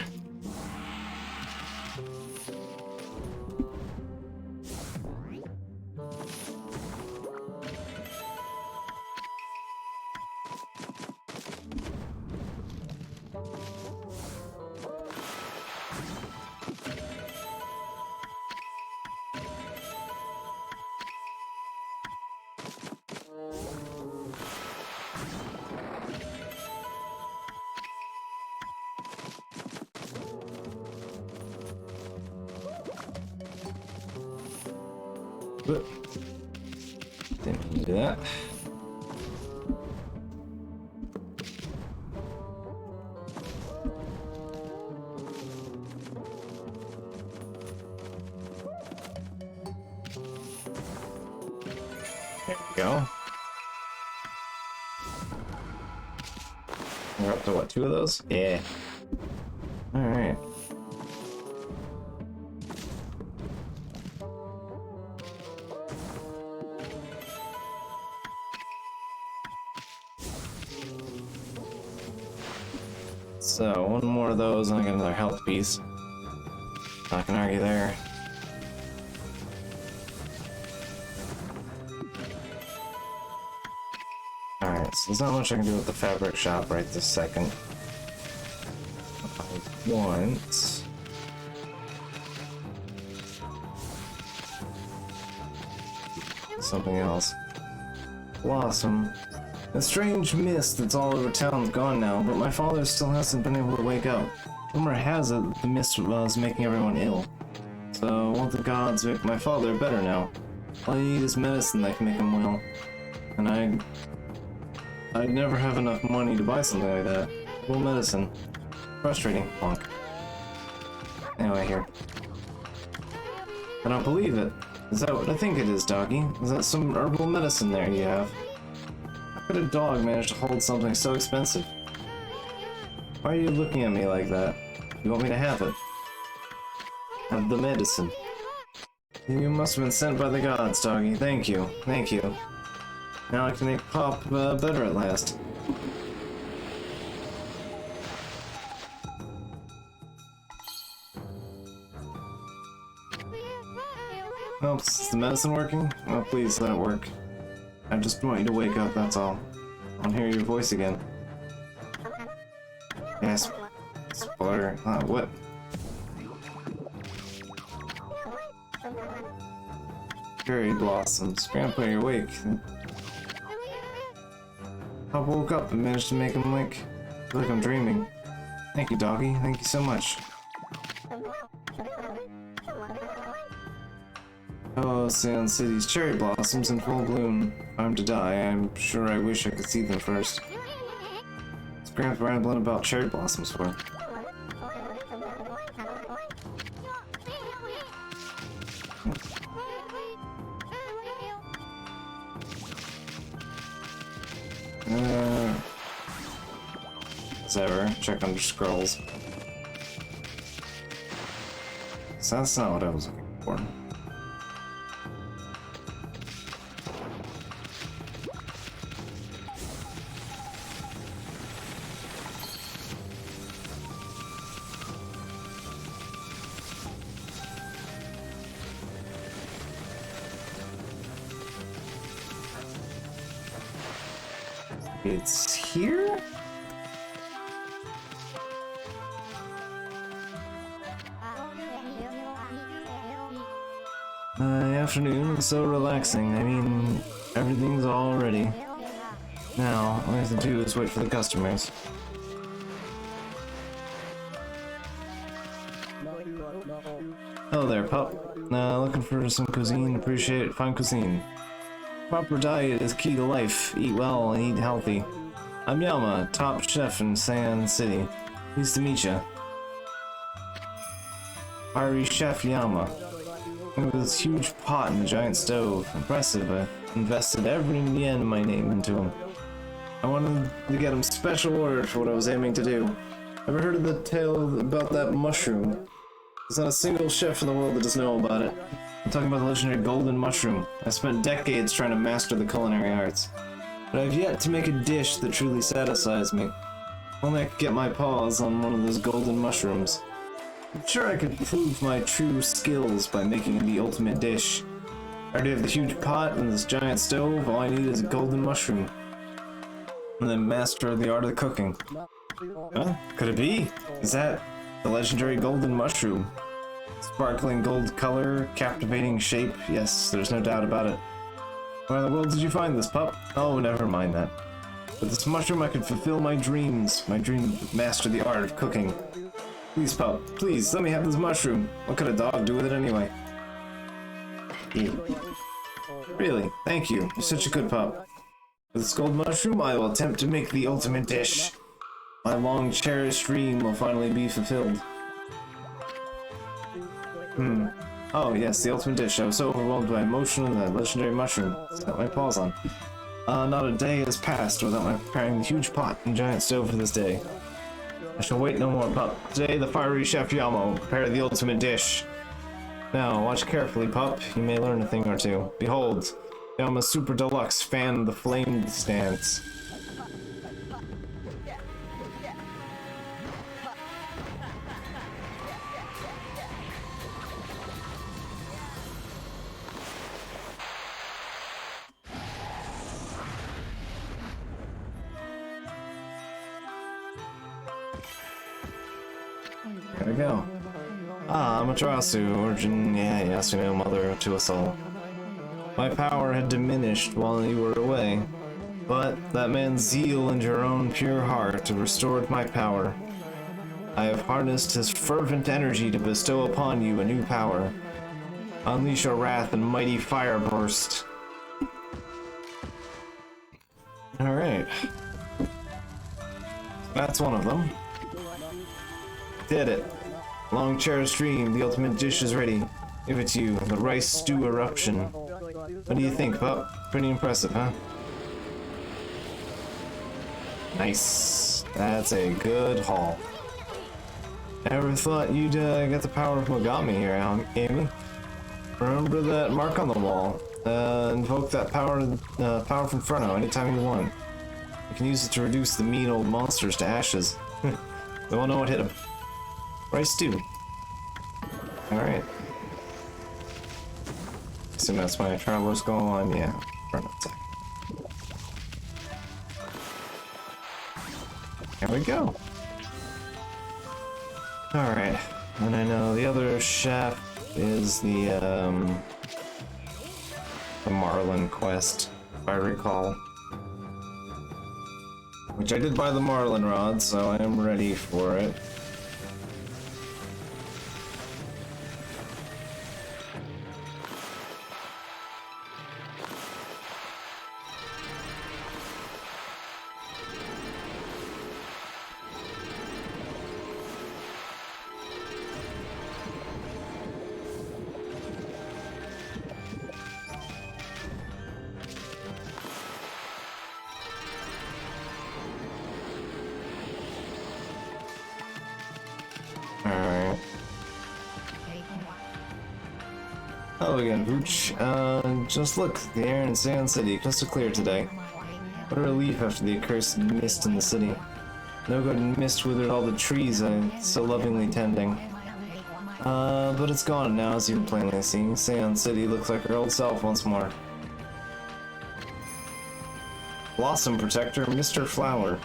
But didn't do that. There we go. We're up to what, 2 of those? Yeah. Alright. So, one more of those and I get another health piece. Not gonna argue there. Alright, so there's not much I can do with the fabric shop right this second. I want... something else. Blossom. The strange mist that's all over town's gone now, but my father still hasn't been able to wake up. Rumor has it the mist was making everyone ill. So, won't the gods make my father better now? All you need is medicine that can make him well. And I'd never have enough money to buy something like that. Well, medicine. Frustrating. Bonk. Anyway, here. I don't believe it. Is that what I think it is, doggy? Is that some herbal medicine there you have? How could a dog manage to hold something so expensive? Why are you looking at me like that? You want me to have it? Have the medicine. You must have been sent by the gods, doggy. Thank you. Thank you. Now I can make Pop better at last. Oops, is the medicine working? Oh, please let it work. I just want you to wake up, that's all. I want to hear your voice again. Yes. Sputter. What? Cherry blossoms. Grandpa, you're awake. Pop woke up and managed to make him wake. I feel like I'm dreaming. Thank you, doggy. Thank you so much. Oh, Sand City's cherry blossoms in full bloom. If I'm to die, I'm sure I wish I could see them first. What's Grandpa rambling about cherry blossoms for? As ever, check under scrolls. So that's not what I was looking for. It's here? Afternoon was so relaxing. I mean, everything's all ready. Now, all I have to do is wait for the customers. Hello there, pup. Looking for some cuisine. Appreciate fine cuisine. Proper diet is key to life. Eat well and eat healthy. I'm Yama, top chef in Sand City. Pleased to meet ya. Ari Chef Yama. Look at this huge pot and a giant stove. Impressive. I invested every yen of my name into them. I wanted to get him special orders for what I was aiming to do. Ever heard of the tale about that mushroom? There's not a single chef in the world that doesn't know about it. I'm talking about the legendary golden mushroom. I spent decades trying to master the culinary arts, but I've yet to make a dish that truly satisfies me. Only I could get my paws on one of those golden mushrooms. I'm sure I could prove my true skills by making the ultimate dish. I already have the huge pot and this giant stove. All I need is a golden mushroom. And then master the art of the cooking. Huh? Could it be? Is that the legendary golden mushroom? Sparkling gold color, captivating shape. Yes, there's no doubt about it. Where in the world did you find this, pup? Oh, never mind that. With this mushroom I could fulfill my dreams. My dream to master the art of cooking. Please, pup, please, let me have this mushroom. What could a dog do with it anyway? Really, thank you. You're such a good pup. With this gold mushroom, I will attempt to make the ultimate dish. My long-cherished dream will finally be fulfilled. Oh, yes, the ultimate dish. I was so overwhelmed by emotion and that legendary mushroom. Got my paws on. Not a day has passed without my preparing the huge pot and giant stove for this day. I shall wait no more, pup. Today, the fiery Chef Yamo will prepare the ultimate dish. Now, watch carefully, pup. You may learn a thing or two. Behold, Yama's Super Deluxe Fan the Flame Stance. There we go. Ah, Amaterasu, origin, yes, you know, mother to us all. My power had diminished while you were away, but that man's zeal and your own pure heart restored my power. I have harnessed his fervent energy to bestow upon you a new power. Unleash your wrath and mighty fire burst. Alright. That's one of them. Did it. Long cherished dream, the ultimate dish is ready. Give it to you, the rice stew eruption. What do you think, pup? Pretty impressive, huh? Nice. That's a good haul. Never thought you'd get the power of Okami here, Amy. Remember that mark on the wall. Invoke that power from Frono anytime you want. You can use it to reduce the mean old monsters to ashes. They won't know what hit them. Rice stew. Alright. Assume that's my traveler's going on. Yeah. Front attack. There we go. Alright. And I know the other chef is the Marlin quest, if I recall. Which I did buy the Marlin rod, so I am ready for it. Alright. Hello again, Pooch. Just look, the air in Sand City, crystal clear today. What a relief after the accursed mist in the city. No good mist withered all the trees I so lovingly tending. But it's gone now, as you can plainly see. Sand City looks like her old self once more. Blossom Protector, Mr. Flower.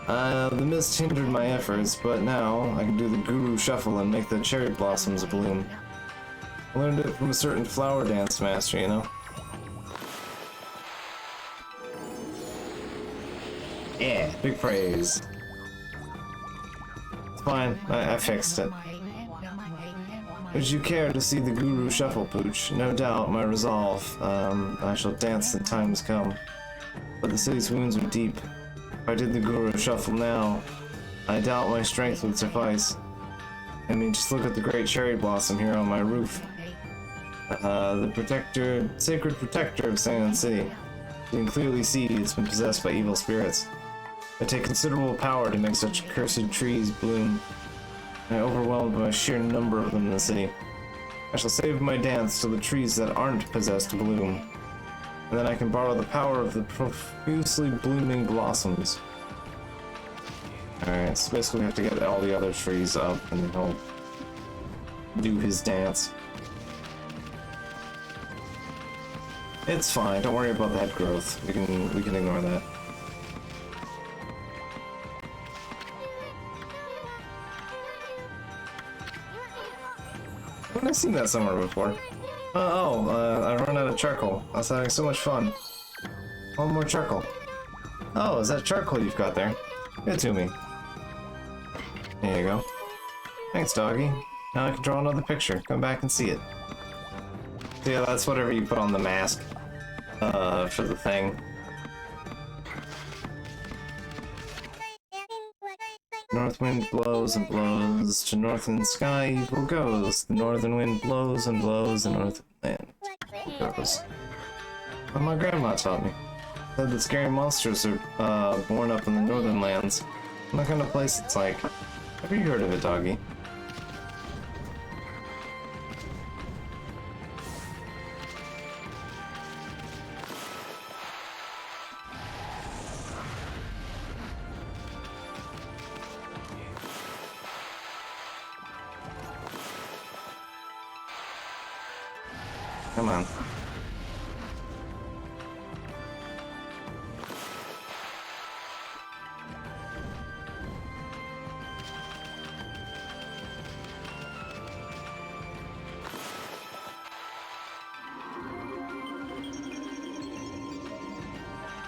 The mist hindered my efforts, but now I can do the Guru Shuffle and make the cherry blossoms bloom. I learned it from a certain flower dance master, you know? Yeah, big praise. It's fine, I fixed it. Would you care to see the Guru Shuffle, Pooch? No doubt, my resolve. I shall dance when times come. But the city's wounds are deep. If I did the Guru Shuffle now, I doubt my strength would suffice. I mean, just look at the great cherry blossom here on my roof. The sacred protector of Sand City. You can clearly see it's been possessed by evil spirits. It takes considerable power to make such cursed trees bloom. I am overwhelmed by the sheer number of them in the city. I shall save my dance to the trees that aren't possessed to bloom. And then I can borrow the power of the profusely blooming blossoms. Alright, so basically we have to get all the other trees up and he'll do his dance. It's fine, don't worry about that growth. We can ignore that. I've seen that somewhere before. I run out of charcoal. I was having so much fun. One more charcoal. Oh, is that charcoal you've got there? Give it to me. There you go. Thanks, doggy. Now I can draw another picture. Come back and see it. So yeah, that's whatever you put on the mask. For the thing. North wind blows and blows, to northern sky evil goes. The northern wind blows and blows, the northern land goes. What my grandma taught me. Said that scary monsters are born up in the northern lands. What kind of place it's like. Have you heard of it, doggy? Come on.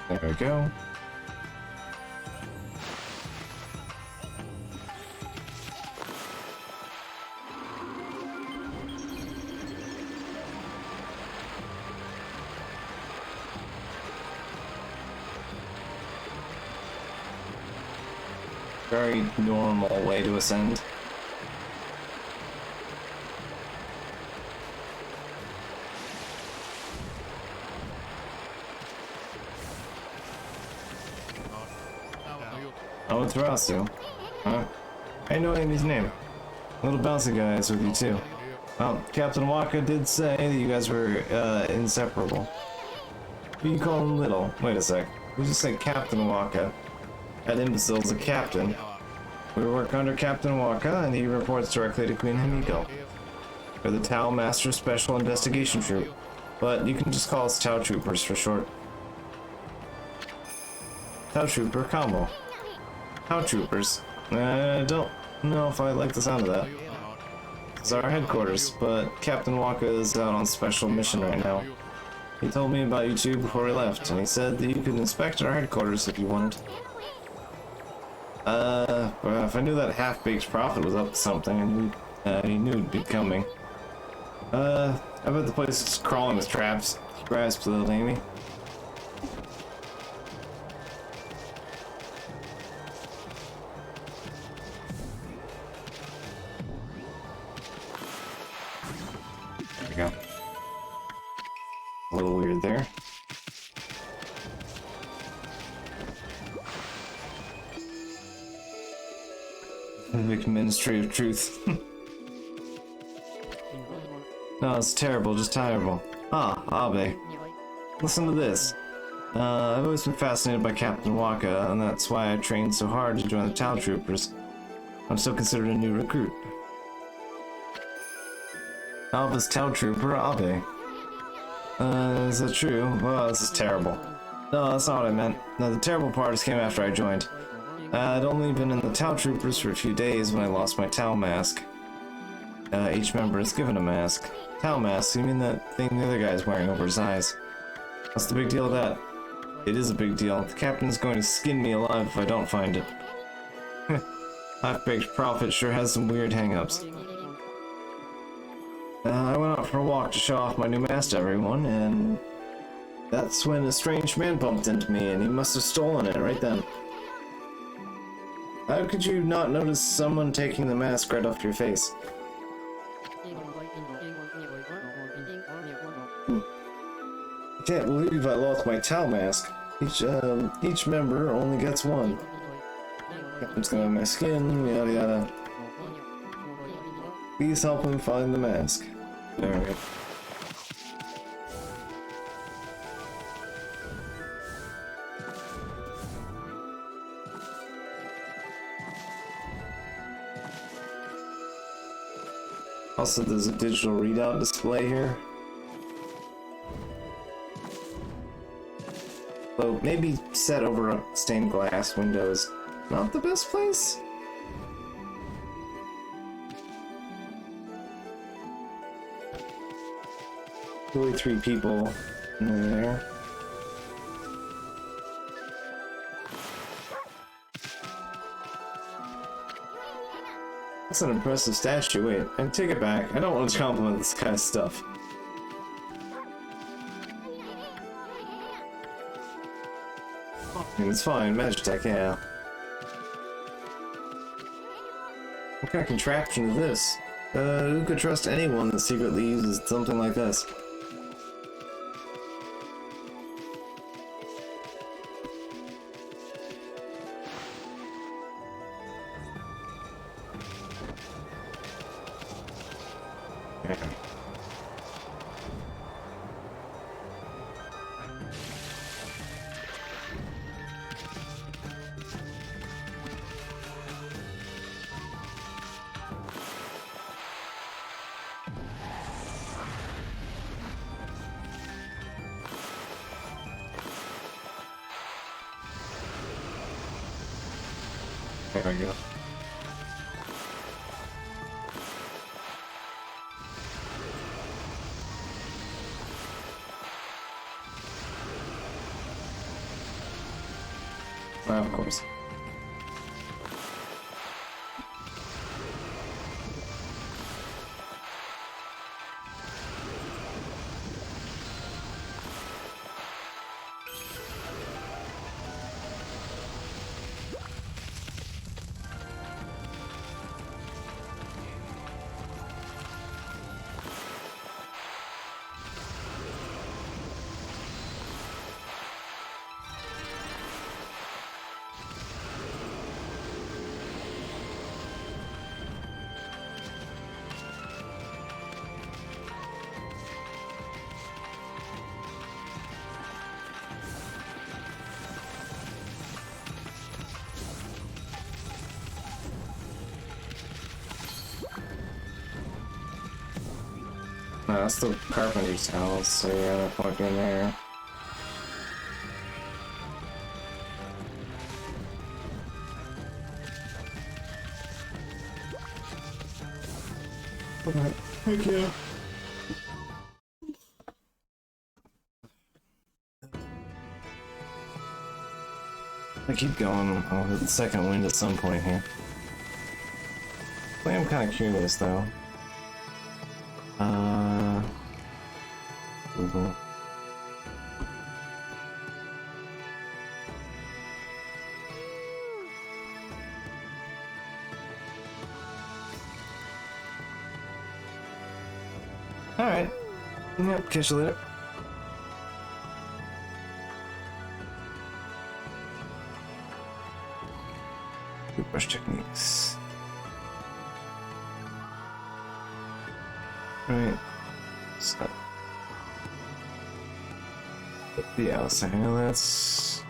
There we go. Very normal way to ascend. Oh, it's Rasu. Huh? I know Amy's name. Little bouncy guy is with you too. Well, Captain Waka did say that you guys were inseparable. But you call him Little. Wait a sec. We just said Captain Waka. That imbecile's a captain. We work under Captain Waka, and he reports directly to Queen Himiko. We're the Tau Master Special Investigation Troop, but you can just call us Tau Troopers for short. Tau Trooper combo. Tau Troopers. I don't know if I like the sound of that. It's our headquarters, but Captain Waka is out on special mission right now. He told me about you two before he left, and he said that you could inspect our headquarters if you wanted. Well, if I knew that half-baked prophet was up to something, he knew it'd be coming. I bet the place is crawling with traps. Grasp, little Amy. There we go. A little weird there. Big Ministry of Truth. No, it's terrible, just terrible. Ah, Abe. Listen to this. I've always been fascinated by Captain Waka, and that's why I trained so hard to join the Tau Troopers. I'm still considered a new recruit. Alpha's Tau Trooper, Abe. Is that true? Well, this is terrible. No, that's not what I meant. No, the terrible part came after I joined. I'd only been in the Tau Troopers for a few days when I lost my Tau mask. Each member is given a mask. Tau mask? You mean that thing the other guy's wearing over his eyes? What's the big deal with that? It is a big deal. The captain's going to skin me alive if I don't find it. Half-baked prophet sure has some weird hang-ups. I went out for a walk to show off my new mask to everyone, and that's when a strange man bumped into me, and he must have stolen it right then. How could you not notice someone taking the mask right off your face? Can't believe I lost my Tau mask. Each member only gets one. Captain's gonna have my skin, yada yada. Please help him find the mask. There we go. Also, there's a digital readout display here. Though maybe set over a stained glass window is not the best place. Really 3 people in there. That's an impressive statue. Wait, I take it back. I don't want to compliment this kind of stuff. I mean, it's fine, Magitech, yeah. What kind of contraption is this? Who could trust anyone that secretly uses something like this? There we go. Of course. No, that's the carpenter's house, so yeah, no point in there. Okay, thank you. I keep going. I'll hit the second wind at some point here. I am kind of curious though. Google. Alright. Yep, catch you later. Toothbrush techniques. Right. So. The outside, let's.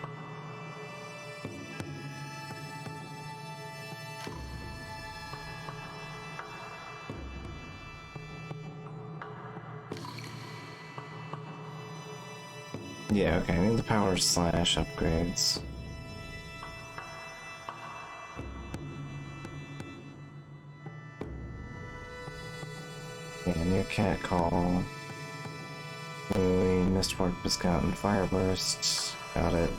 Yeah, okay, I need the power slash upgrades. Yeah, new cat call. Mistborn Biscuit and Fireburst. Got it.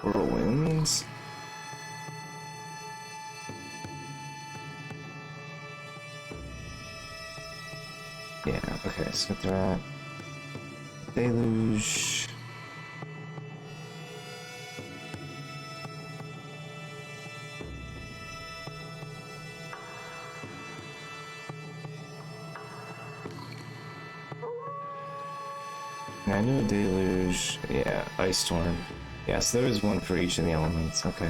Whirlwinds. Yeah, okay, so get that. Deluge. I knew a deluge. Yeah, ice storm. Yeah, so there is one for each of the elements. Okay.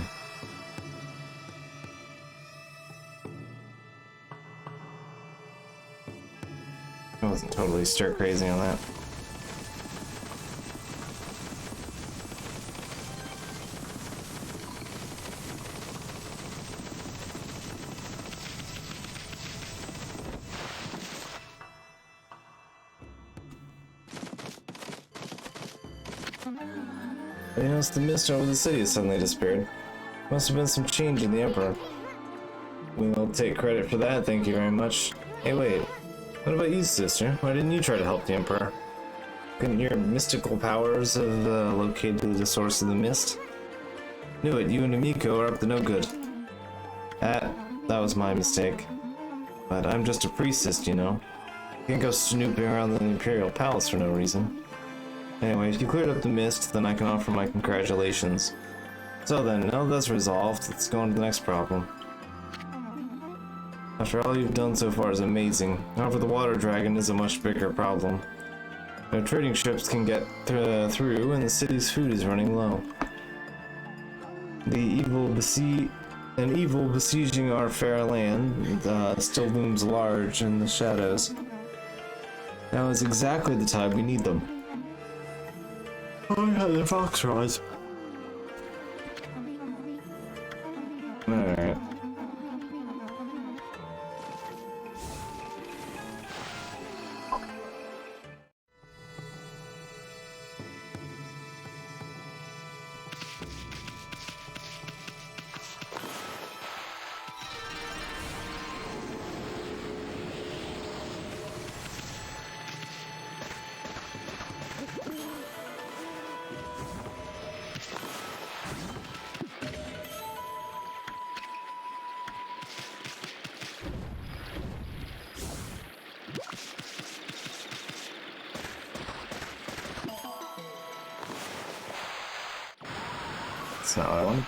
I wasn't totally stir crazy on that. I noticed the mist over the city has suddenly disappeared. Must have been some change in the Emperor. We'll take credit for that, thank you very much. Hey, wait. What about you, sister? Why didn't you try to help the Emperor? Couldn't your mystical powers have located the source of the mist? Knew it, you and Amiko are up to no good. That was my mistake. But I'm just a priestess, you know. Can't go snooping around the Imperial Palace for no reason. Anyway, if you cleared up the mist, then I can offer my congratulations. So then, now that's resolved, let's go on to the next problem. After all you've done so far is amazing. However, the water dragon is a much bigger problem. No trading ships can get through, and the city's food is running low. An evil besieging our fair land still looms large in the shadows. Now is exactly the time we need them. Oh yeah, the fox rise. Alright. That's not what I wanted.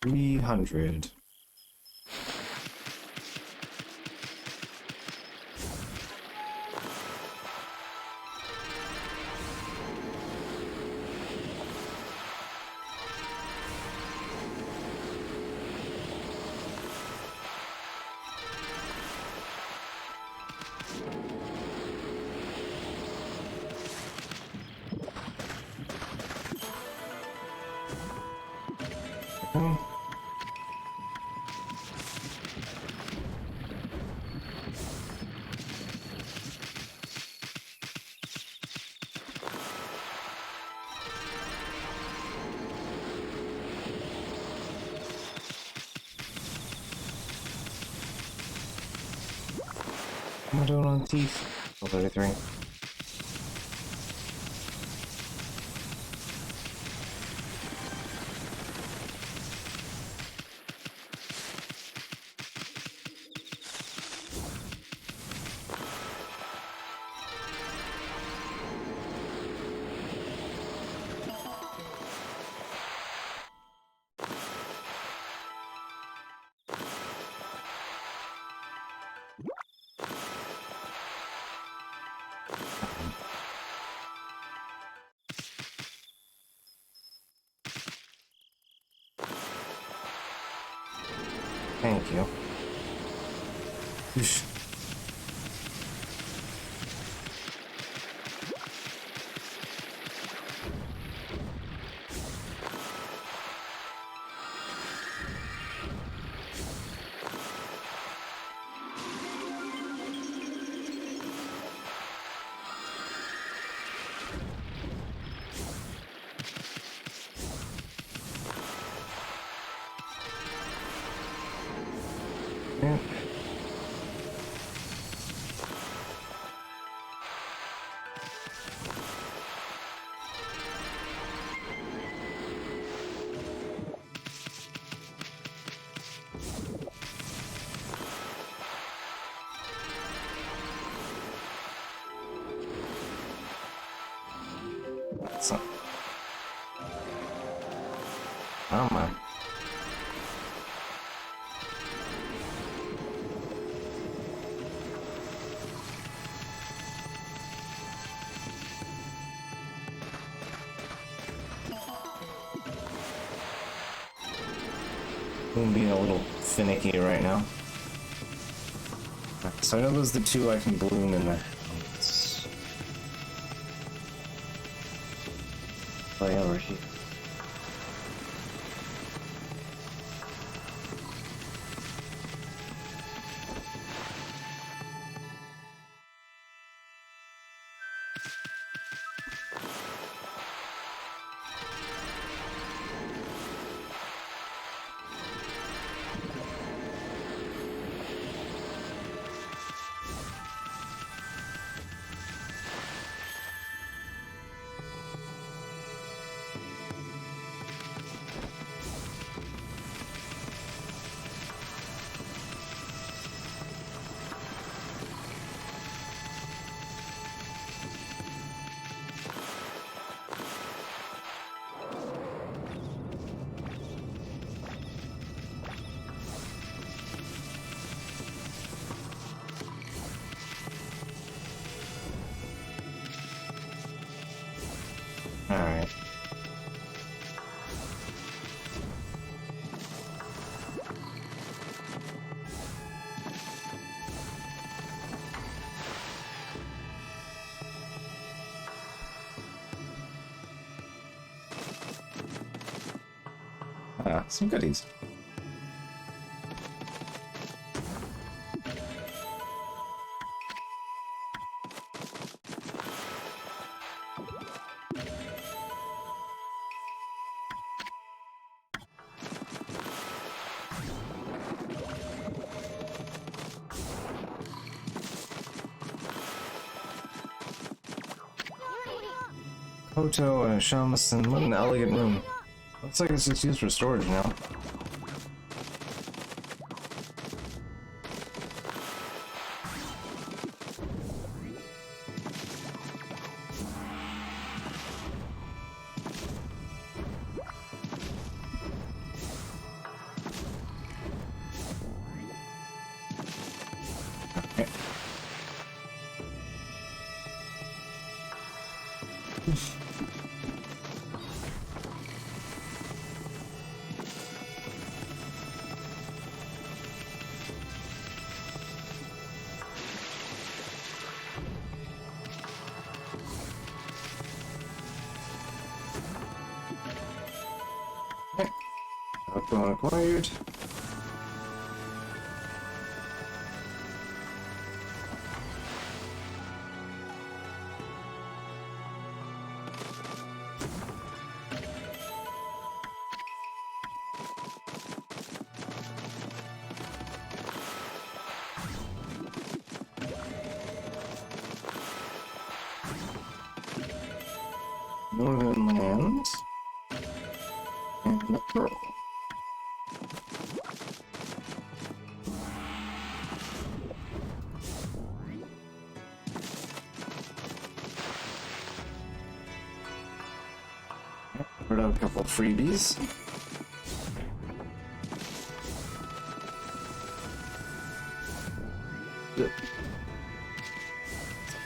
$300. What am I doing on teeth? Oh, 33. Thank you. Whoosh. Yeah. So. Oh my. I'm being a little finicky right now. So I know those are the two I can bloom in the house. Play over here. Alright. Ah, some goodies. Hoto and a shamisen. What an elegant room. Looks like it's just used for storage now. Okay. Upon acquired. Northern Lands. And the pearl. Put out a couple of freebies. Yep.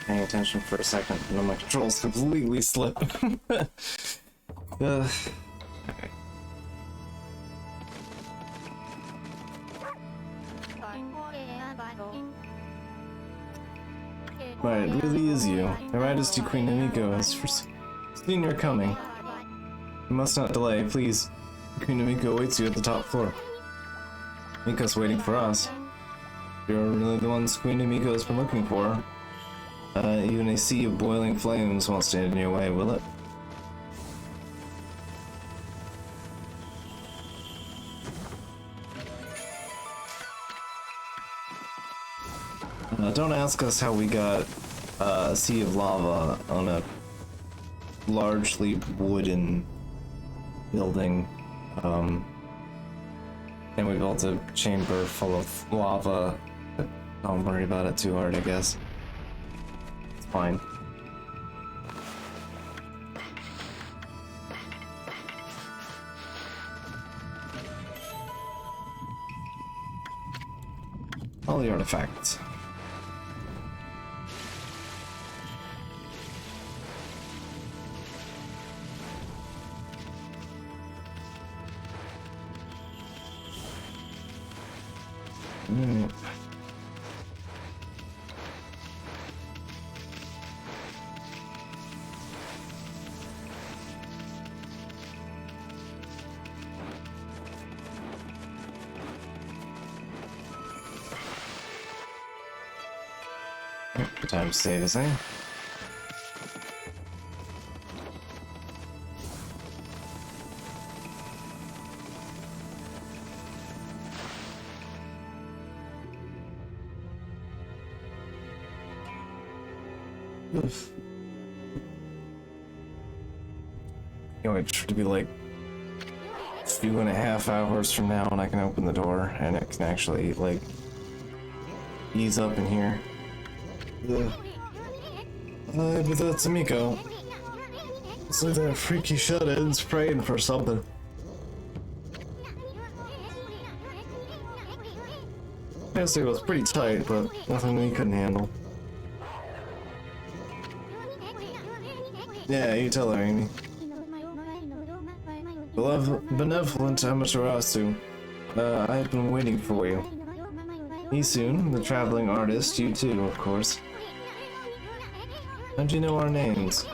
Paying attention for a second, and then my controls completely slip. Okay. Right, it really is you. Her Majesty Queen Amiko has seen your coming. You must not delay, please. Queen Amiko awaits you at the top floor. Miko's waiting for us. You're really the ones Queen Amiko has been looking for. Even a sea of boiling flames won't stand in your way, will it? Don't ask us how we got a sea of lava on a largely wooden building. And we built a chamber full of lava. Don't worry about it too hard, I guess. It's fine. All the artifacts. Good time to save this, eh? Oof. Can't wait to be like 2.5 hours from now and I can open the door and it can actually like ease up in here. But that's Miko. It's like that freaky shut-in's praying for something. Yesterday was pretty tight, but nothing we couldn't handle. Yeah, you tell her, Amy. Benevolent Amaterasu, I've been waiting for you. Isun, the traveling artist, you too, of course. How'd you know our names?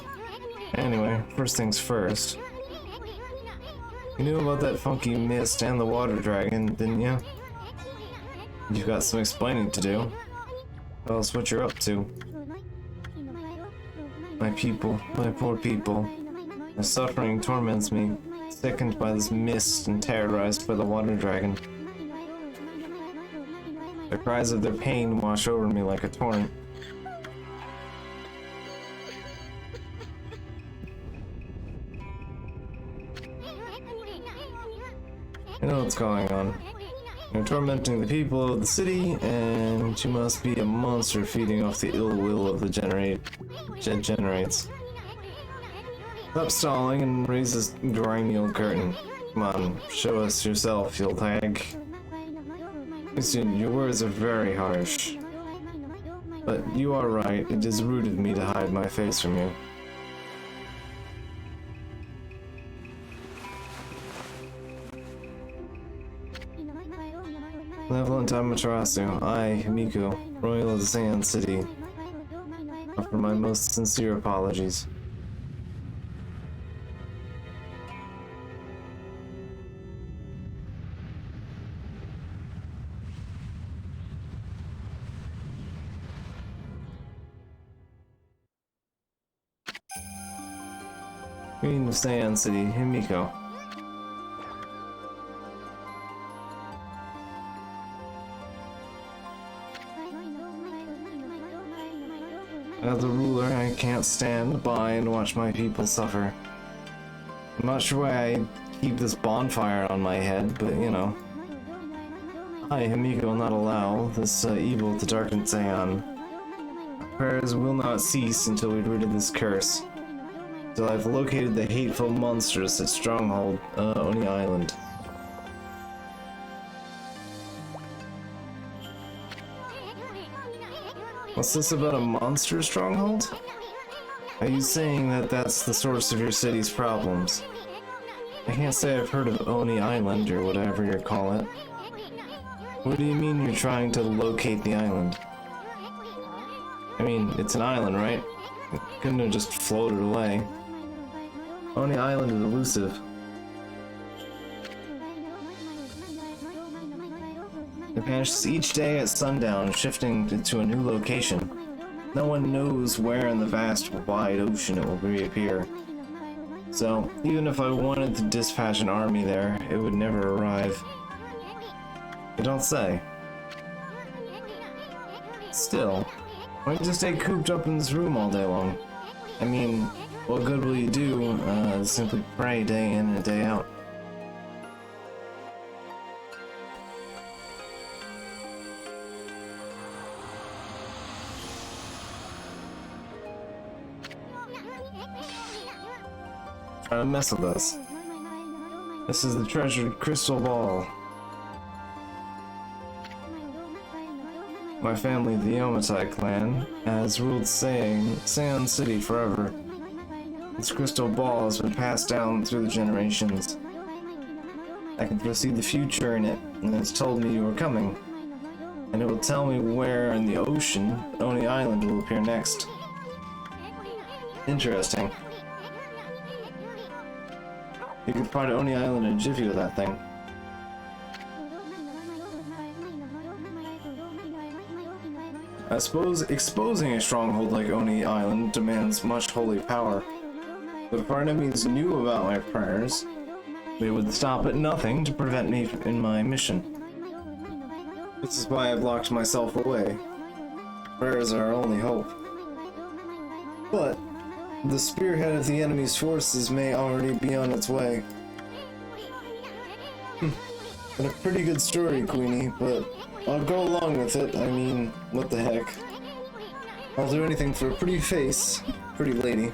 Anyway, first things first. You knew about that funky mist and the water dragon, didn't you? You've got some explaining to do. Tell us what you're up to. My people, my poor people. Their suffering torments me, sickened by this mist and terrorized by the water dragon. The cries of their pain wash over me like a torrent. I know what's going on. You're tormenting the people of the city, and you must be a monster feeding off the ill will of the generates. Stop stalling and raise this grimy old curtain. Come on, show us yourself, you'll hag. Listen, your words are very harsh. But you are right, it is rude of me to hide my face from you. Benevolent Amaterasu, I, Miku, Royal of the Sand City, offer my most sincere apologies. Queen of Sand City, Himiko. As a ruler, I can't stand by and watch my people suffer. I'm not sure why I keep this bonfire on my head, but you know. I, Himiko, will not allow this evil to darken Seon. Our prayers will not cease until we rid of this curse. Till I've located the hateful monsters at Stronghold, Oni Island. What's this about a monster stronghold? Are you saying that that's the source of your city's problems? I can't say I've heard of Oni Island or whatever you call it. What do you mean you're trying to locate the island? I mean, it's an island, right? It couldn't have just floated away. Oni Island is elusive. It vanishes each day at sundown, shifting to a new location. No one knows where in the vast, wide ocean it will reappear. So, even if I wanted to dispatch an army there, it would never arrive. You don't say. Still, why don't you stay cooped up in this room all day long? I mean, what good will you do, simply pray day in and day out? Try to mess with us. This is the treasured crystal ball. My family, the Yamatai clan, has ruled Seon City forever. This crystal ball has been passed down through the generations. I can foresee the future in it, and it's told me you are coming. And it will tell me where in the ocean Oni Island will appear next. Interesting. You could find Oni Island in a jiffy with that thing. I suppose exposing a stronghold like Oni Island demands much holy power. But if our enemies knew about my prayers, they would stop at nothing to prevent me in my mission. This is why I've locked myself away. Prayers are our only hope. But the spearhead of the enemy's forces may already be on its way. Been a pretty good story, Queenie, but I'll go along with it. I mean, what the heck. I'll do anything for a pretty face, pretty lady.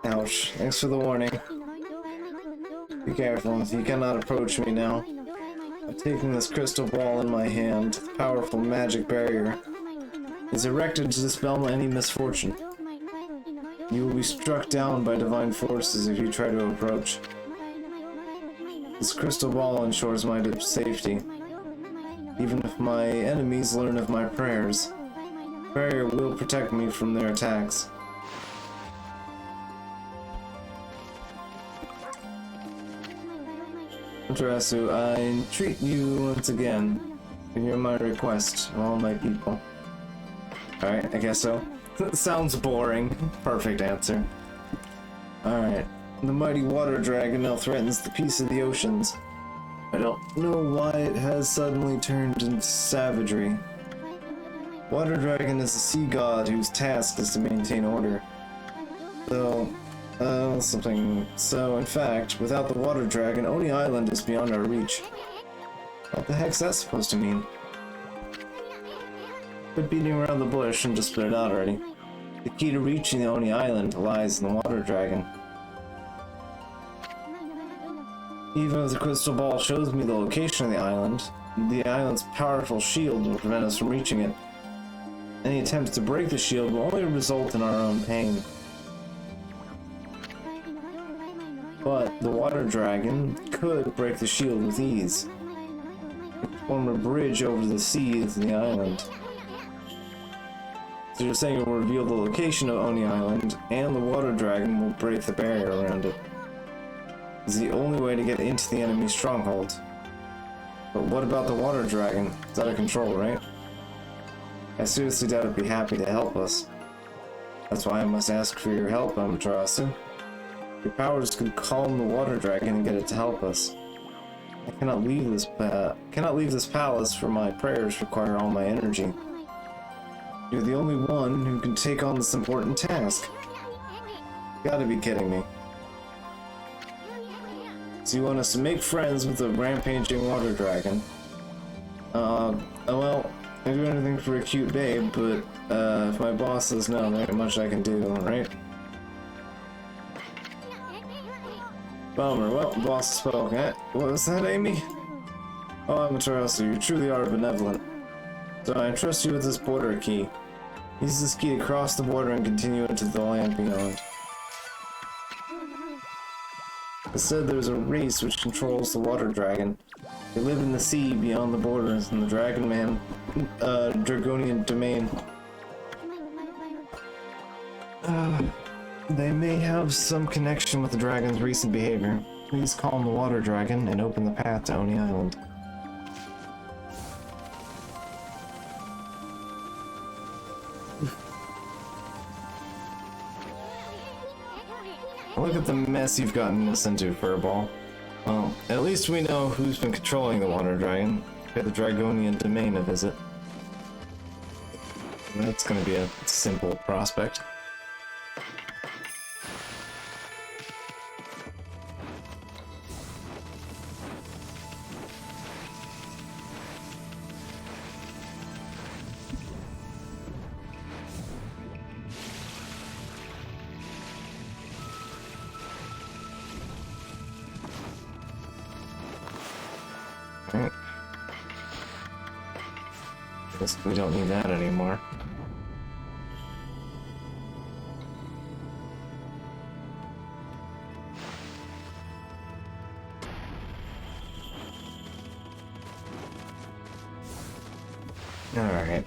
Ouch, thanks for the warning. Be careful, you cannot approach me now. I'm taking this crystal ball in my hand. The powerful magic barrier is erected to dispel any misfortune. You will be struck down by divine forces if you try to approach. This crystal ball ensures my safety. Even if my enemies learn of my prayers, the barrier will protect me from their attacks. Tarasu, I entreat you once again to hear my request of all my people. Alright, I guess so. Sounds boring. Perfect answer. Alright. The mighty water dragon now threatens the peace of the oceans. I don't know why it has suddenly turned into savagery. Water dragon is a sea god whose task is to maintain order. So, in fact, without the water dragon, Oni Island is beyond our reach. What the heck's that supposed to mean? Quit beating around the bush and just spit it out already. The key to reaching the Oni Island lies in the water dragon. Even if the crystal ball shows me the location of the island's powerful shield will prevent us from reaching it. Any attempts to break the shield will only result in our own pain. But the water dragon could break the shield with ease. It could form a bridge over the seas of the island. So you're saying it will reveal the location of Oni Island, and the water dragon will break the barrier around it. It's the only way to get into the enemy's stronghold. But what about the water dragon? It's out of control, right? I seriously doubt it'd be happy to help us. That's why I must ask for your help, Amaterasu. Your powers could calm the water dragon and get it to help us. I cannot leave this palace, for my prayers require all my energy. You're the only one who can take on this important task. You gotta be kidding me. So you want us to make friends with the rampaging water dragon? Well, I'd do anything for a cute babe, but if my boss says no, there ain't much I can do, right? Bummer. Well, the boss spoke. What was that, Amy? Oh, Amaterasu, you truly are benevolent. So I entrust you with this border key. Use this key to cross the border and continue into the land beyond. It said there's a race which controls the water dragon. They live in the sea beyond the borders in the Dragon Man, Dragonian domain. They may have some connection with the dragon's recent behavior. Please calm the water dragon and open the path to Oni Island. Look at the mess you've gotten us into, Furball. Well, at least we know who's been controlling the water dragon. Pay the Dragonian domain a visit. That's gonna be a simple prospect. Right. Guess we don't need that anymore. All right.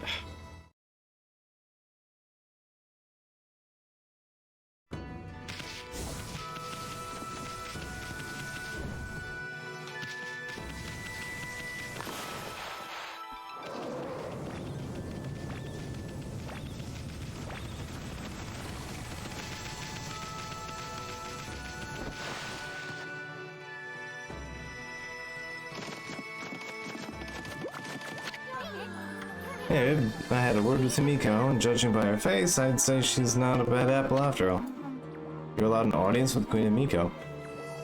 Yeah, I had a word with Himiko, and judging by her face, I'd say she's not a bad apple after all. You're allowed an audience with Queen Himiko.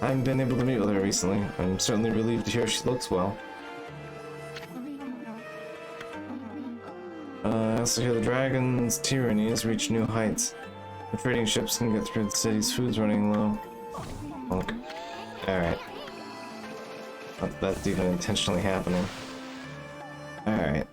I haven't been able to meet with her recently. I'm certainly relieved to hear she looks well. I also hear the dragon's tyranny has reached new heights. The trading ships can get through the city's food's running low. Look. Alright. Not that that's even intentionally happening. Alright.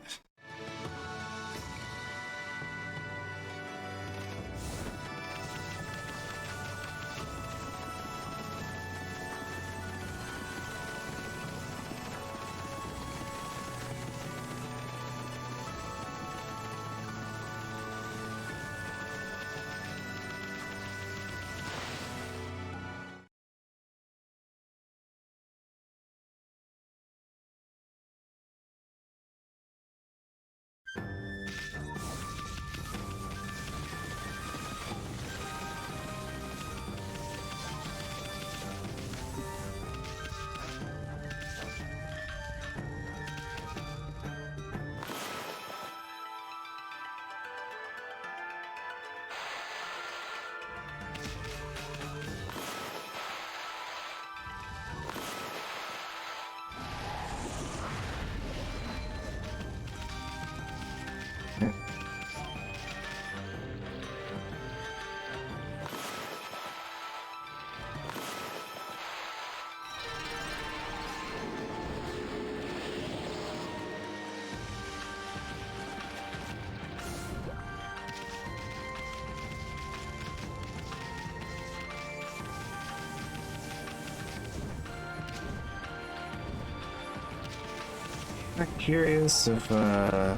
I'm curious if, I'm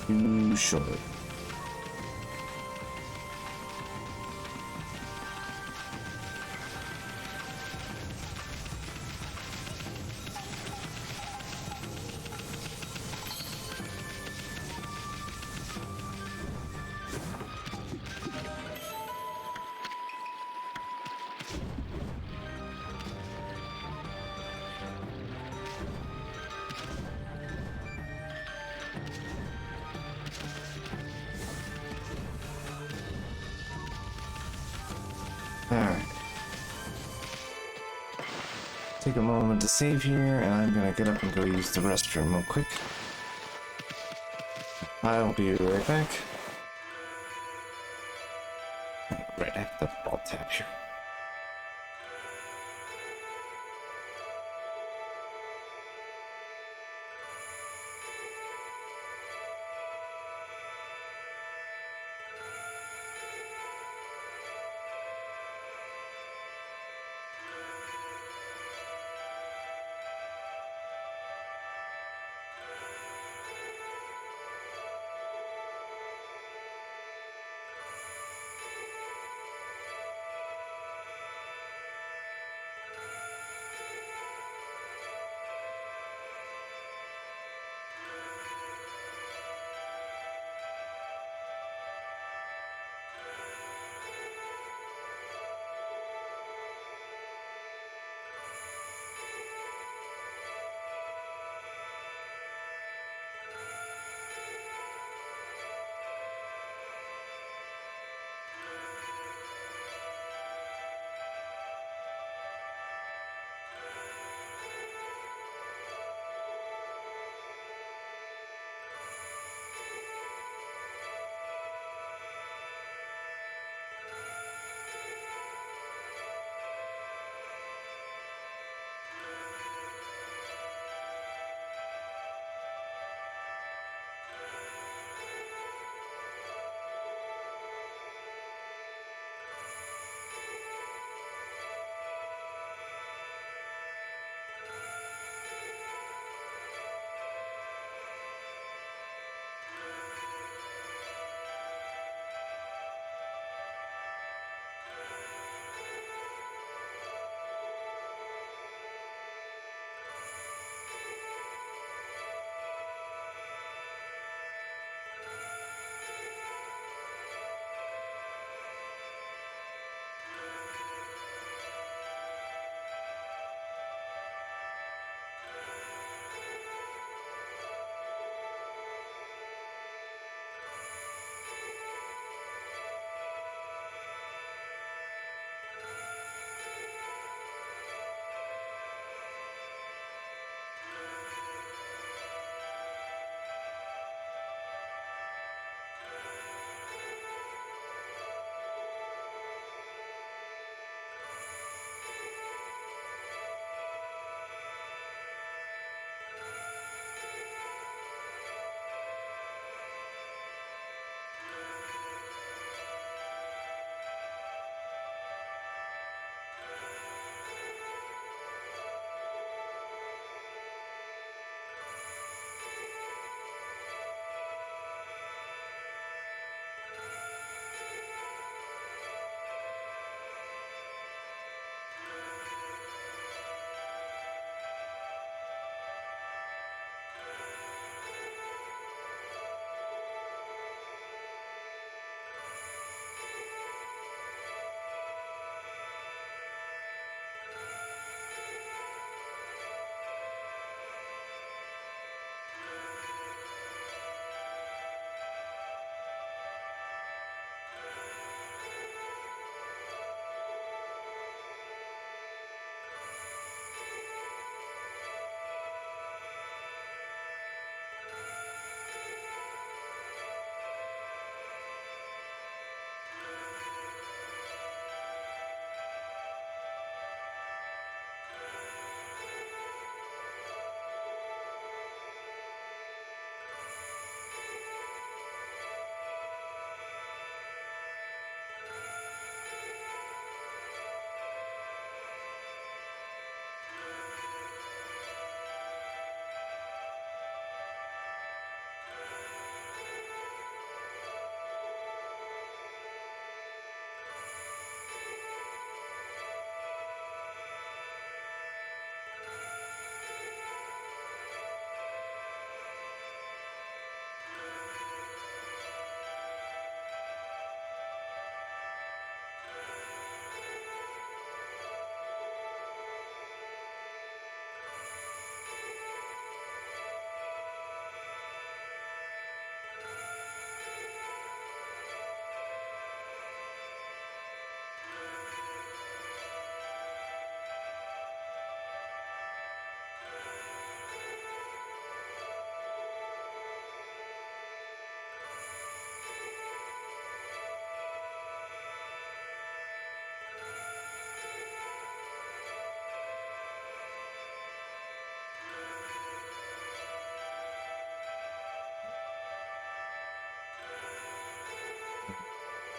too short. Alright. Take a moment to save here, and I'm gonna get up and go use the restroom real quick. I'll be right back. Right, I have the ball tab here.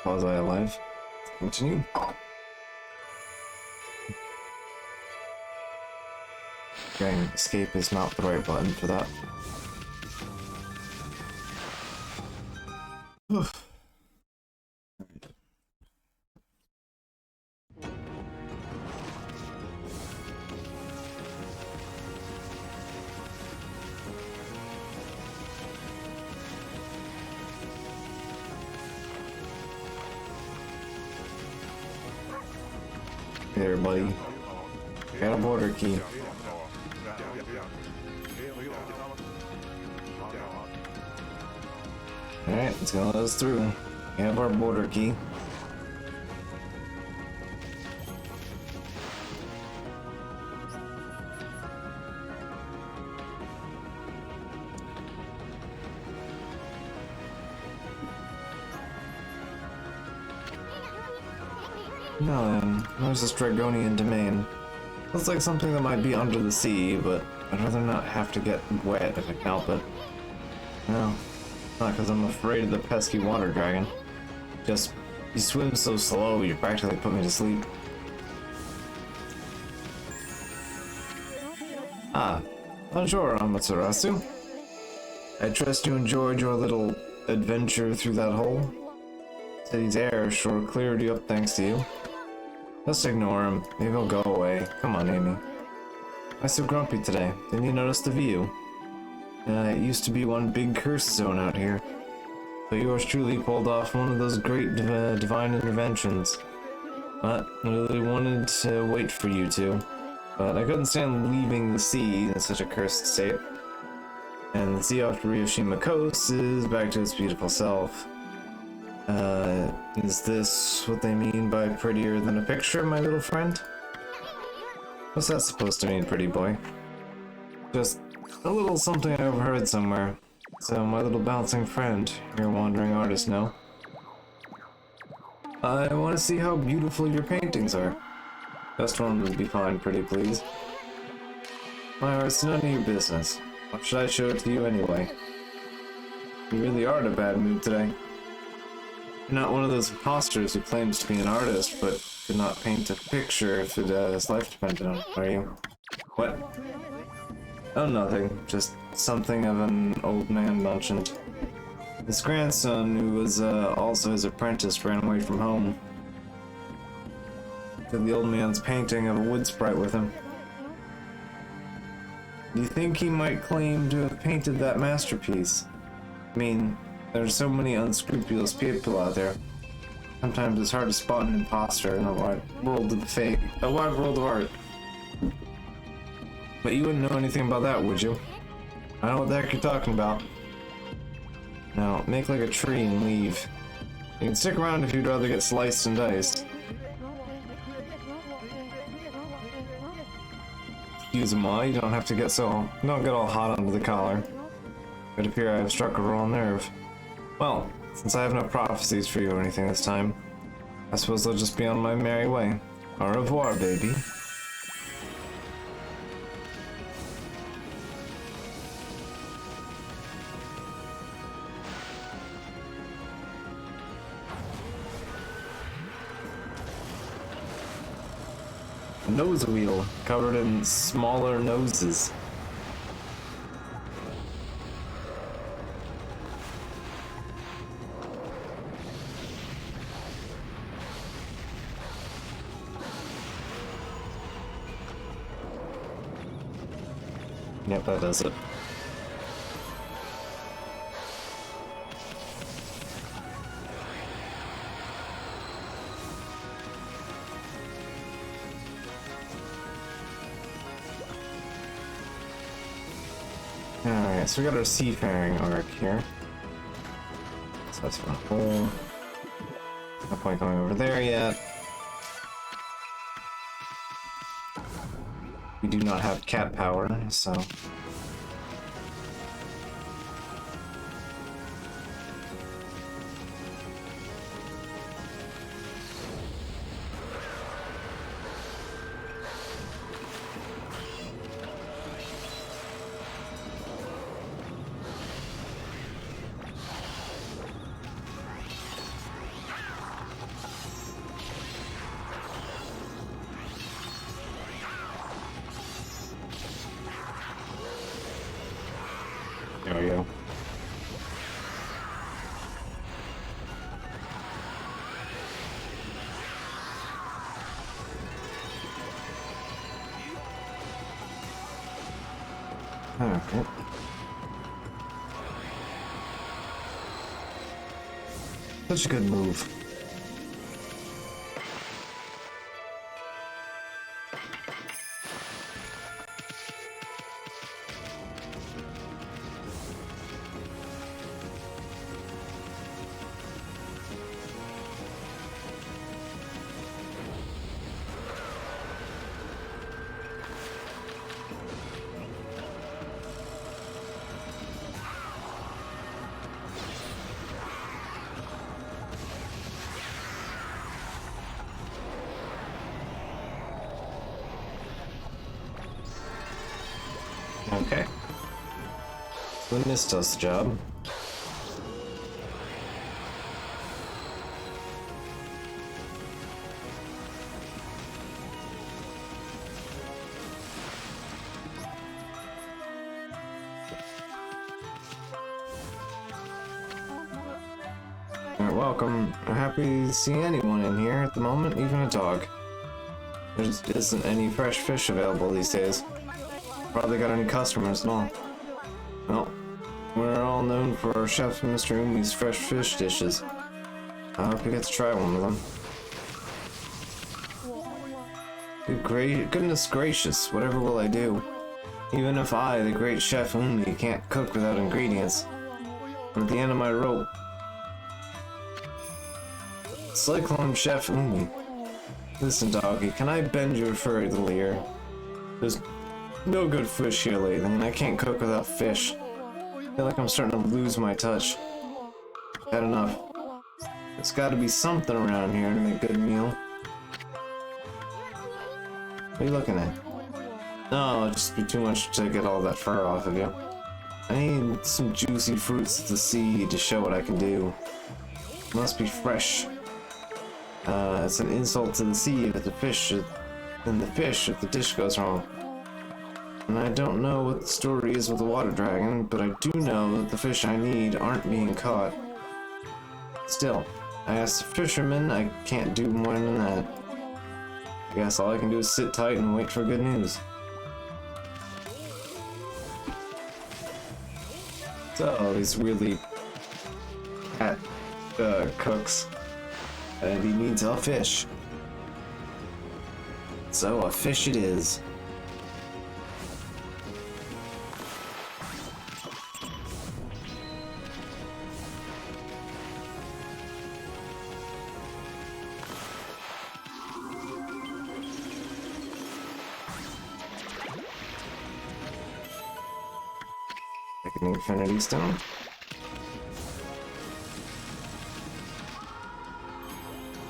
quasi-alive. Continue. Okay, escape is not the right button for that. Hey there, buddy. Got a border key. Alright, it's gonna let us through. We have our border key. Now then, there's this Dragonian domain. Looks like something that might be under the sea, but I'd rather not have to get wet if I can help it. No, not because I'm afraid of the pesky water dragon. Just, you swim so slow, you practically put me to sleep. Ah, bonjour, Amaterasu. I trust you enjoyed your little adventure through that hole. City's air sure cleared you up thanks to you. Just ignore him. Maybe he'll go away. Come on, Amy. Why so grumpy today? Didn't you notice the view? It used to be one big curse zone out here. But yours truly pulled off one of those great divine interventions. But I really wanted to wait for you two. But I couldn't stand leaving the sea in such a cursed state. And the sea off Ryoshima Coast is back to its beautiful self. Is this what they mean by prettier than a picture, my little friend? What's that supposed to mean, pretty boy? Just a little something I overheard somewhere. So, my little bouncing friend, your wandering artist, no? I want to see how beautiful your paintings are. Best one would be fine, pretty please. My art's none of your business. Why should I show it to you anyway? You really are in a bad mood today. You're not one of those imposters who claims to be an artist, but could not paint a picture if his life depended on it, are you? What? Oh, nothing. Just something of an old man mentioned. His grandson, who was also his apprentice, ran away from home. Took the old man's painting of a wood sprite with him. Do you think he might claim to have painted that masterpiece? I mean, there's so many unscrupulous people out there. Sometimes it's hard to spot an imposter in a wide world of art. But you wouldn't know anything about that, would you? I know what the heck you're talking about. Now, make like a tree and leave. You can stick around if you'd rather get sliced and diced. Excuse me, you don't have to get don't get all hot under the collar. It appears I have struck a raw nerve. Well, since I have no prophecies for you or anything this time, I suppose I'll just be on my merry way. Au revoir, baby. A nose wheel covered in smaller noses. Yep, that does it. Alright, so we got our seafaring arc here. So that's for a hole. No point going over there yet. We do not have cat power, so... Alright. Such a good move. Okay. When this does the job. You're welcome. I'm happy to see anyone in here at the moment, even a dog. There isn't any fresh fish available these days. Probably got any customers and all. Well, we're all known for our chef Mr. Umi's fresh fish dishes. I hope you get to try one of them. Goodness gracious, whatever will I do? Even if I, the great chef Umi, can't cook without ingredients, I'm at the end of my rope. Cyclone Chef Umi. Listen, doggy, can I bend your furry little ear? There's no good fish here lately, and I can't cook without fish. I feel like I'm starting to lose my touch. Had enough. There's gotta be something around here to make a good meal. What are you looking at? No, it'd just be too much to get all that fur off of you. I need some juicy fruits at the sea to show what I can do. Must be fresh. It's an insult to the sea if the fish if the dish goes wrong. And I don't know what the story is with the water dragon, but I do know that the fish I need aren't being caught. Still, I asked the fisherman, I can't do more than that. I guess all I can do is sit tight and wait for good news. So, he's really cat cooks. And he needs a fish. So a fish it is. Take an infinity stone.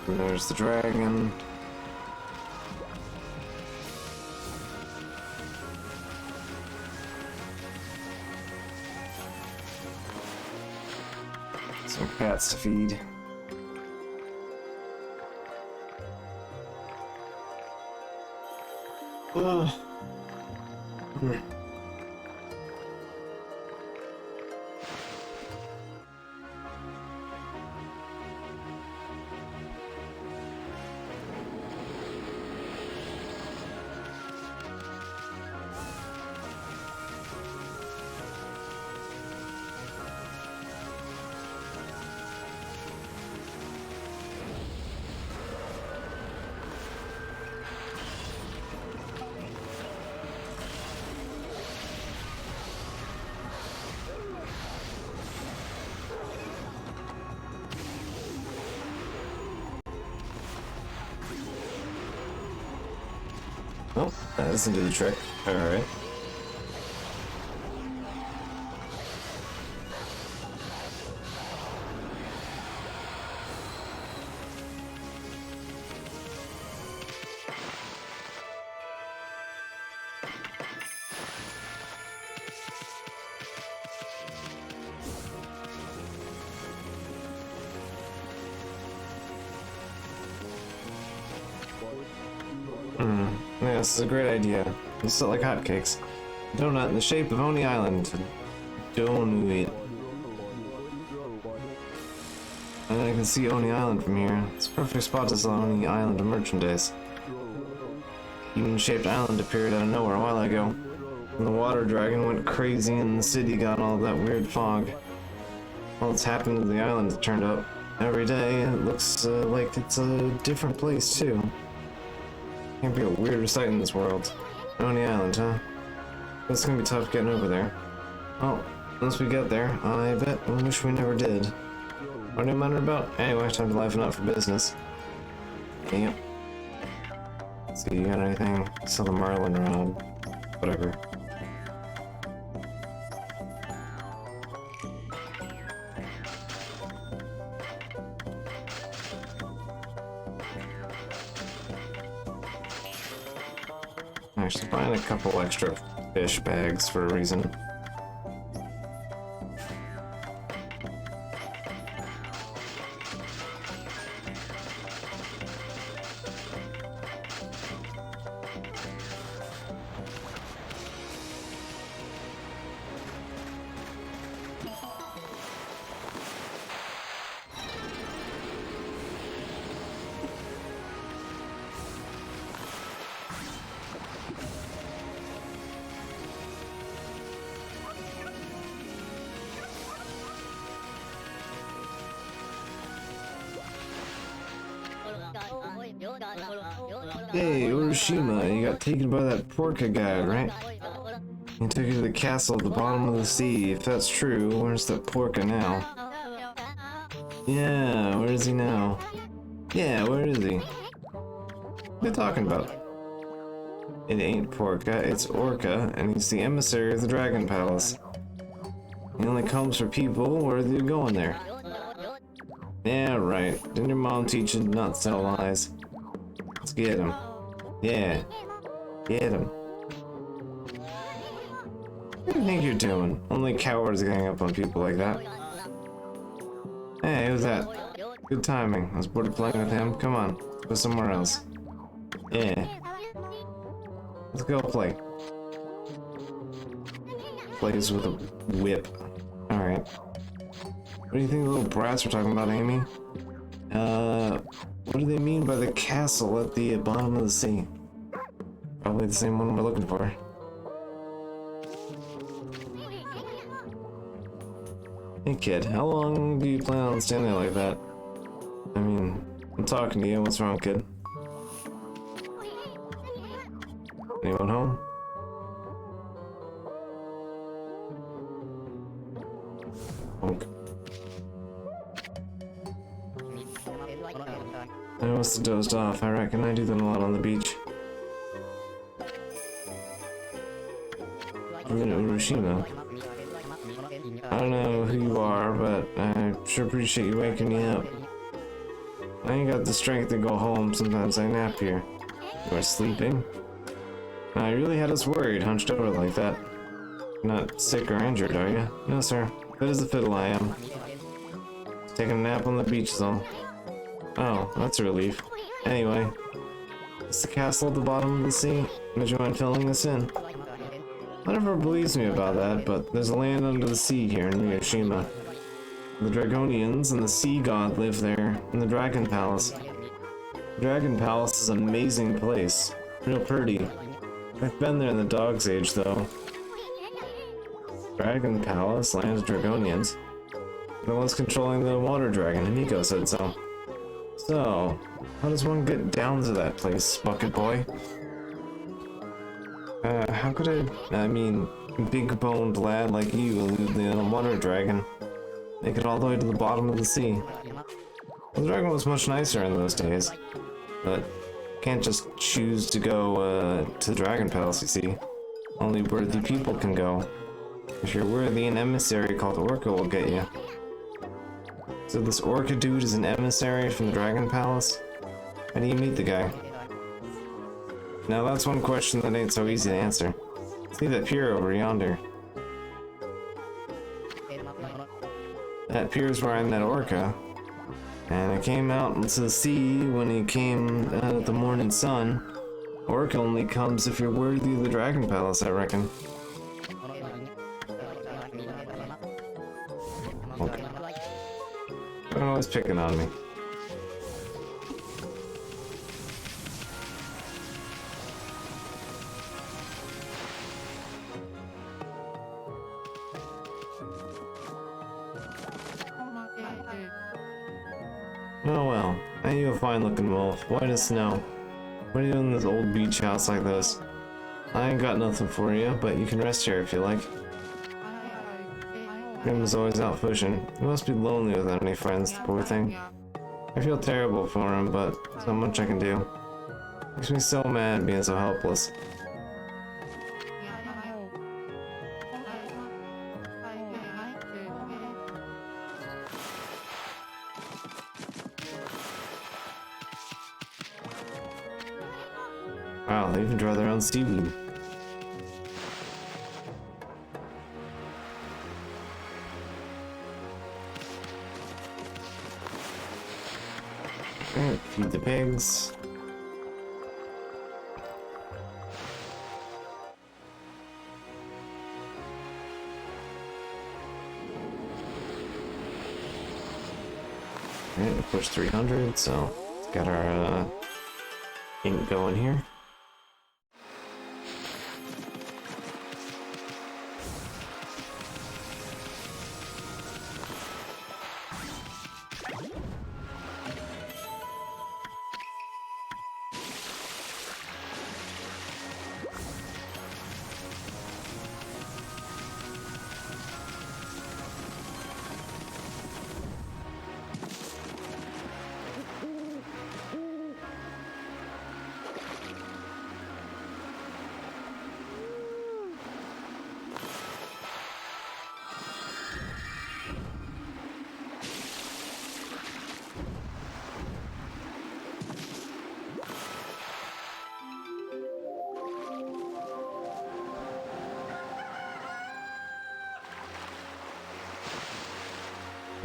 And there's the dragon. Some cats to feed. Ugh. Oh, that doesn't do the trick. Alright. Yeah, this is a great idea. They sell like hotcakes. Donut in the shape of Oni Island. Donut. And I can see Oni Island from here. It's a perfect spot to sell Oni Island merchandise. Human-shaped island appeared out of nowhere a while ago. And the water dragon went crazy and the city got all that weird fog. Well, it's happened to the island, it turned out. Every day, it looks like it's a different place, too. Can't be a weirder sight in this world. Only Island, huh? It's gonna be tough getting over there. Oh, once we get there, I bet we wish we never did. What do you matter about? Anyway, time to liven up for business. Yep. Let's see, you got anything? Sell the Marlin rod. Whatever. Actually, buying a couple extra fish bags for a reason. Hey, Urashima, you got taken by that Porka guy, right? He took you to the castle at the bottom of the sea. If that's true, where's that Porka now? Yeah, where is he now? Yeah, where is he? What are you talking about? It ain't Porka, it's Orca, and he's the emissary of the Dragon Palace. He only comes for people worthy of going there. Yeah, right. Didn't your mom teach you not to tell lies? Let's get him. Yeah. Get him. What do you think you're doing? Only cowards gang up on people like that. Hey, who's that? Good timing. I was bored of playing with him. Come on. Go somewhere else. Yeah. Let's go play. Plays with a whip. Alright. What do you think the little brats were talking about, Amy? What do they mean by the castle at the bottom of the sea? Probably the same one we're looking for. Hey kid, how long do you plan on standing like that? I mean, I'm talking to you, what's wrong, kid? Anyone home? Okay. I must have dozed off. I reckon I do that a lot on the beach. I'm in Urashima. I don't know who you are, but I sure appreciate you waking me up. I ain't got the strength to go home. Sometimes I nap here. You are sleeping? I really had us worried, hunched over like that. You're not sick or injured, are you? No, sir. Fit as a fiddle I am. Taking a nap on the beach, though. Oh, that's a relief. Anyway, it's the castle at the bottom of the sea. Would you mind filling this in? Whatever believes me about that, but there's a land under the sea here in Hiroshima. The Dragonians and the Sea God live there, in the Dragon Palace. The Dragon Palace is an amazing place. Real pretty. I've been there in the Dog's Age, though. Dragon Palace, land of Dragonians. The ones controlling the water dragon, Himiko said so. So, how does one get down to that place, Bucket Boy? How could I mean, big-boned lad like you elude the water dragon? Make it all the way to the bottom of the sea. The dragon was much nicer in those days, but can't just choose to go, to the Dragon Palace, you see. Only worthy people can go. If you're worthy, an emissary called Orca will get you. So this Orca dude is an emissary from the Dragon Palace? How do you meet the guy? Now that's one question that ain't so easy to answer. See that pier over yonder? That pier's where I met Orca. And I came out into the sea when he came out of the morning sun. Orca only comes if you're worthy of the Dragon Palace, I reckon. Okay. They're always picking on me. Oh well, ain't you a fine looking wolf, white as snow. What are you doing in this old beach house like this? I ain't got nothing for you, but you can rest here if you like. Grim is always out fishing. He must be lonely without any friends, the poor thing. I feel terrible for him, but there's not much I can do. Makes me so mad being so helpless. Wow, they even draw their own seaweed. Alright, feed the pigs. Alright, we pushed 300, so let's get our ink going here.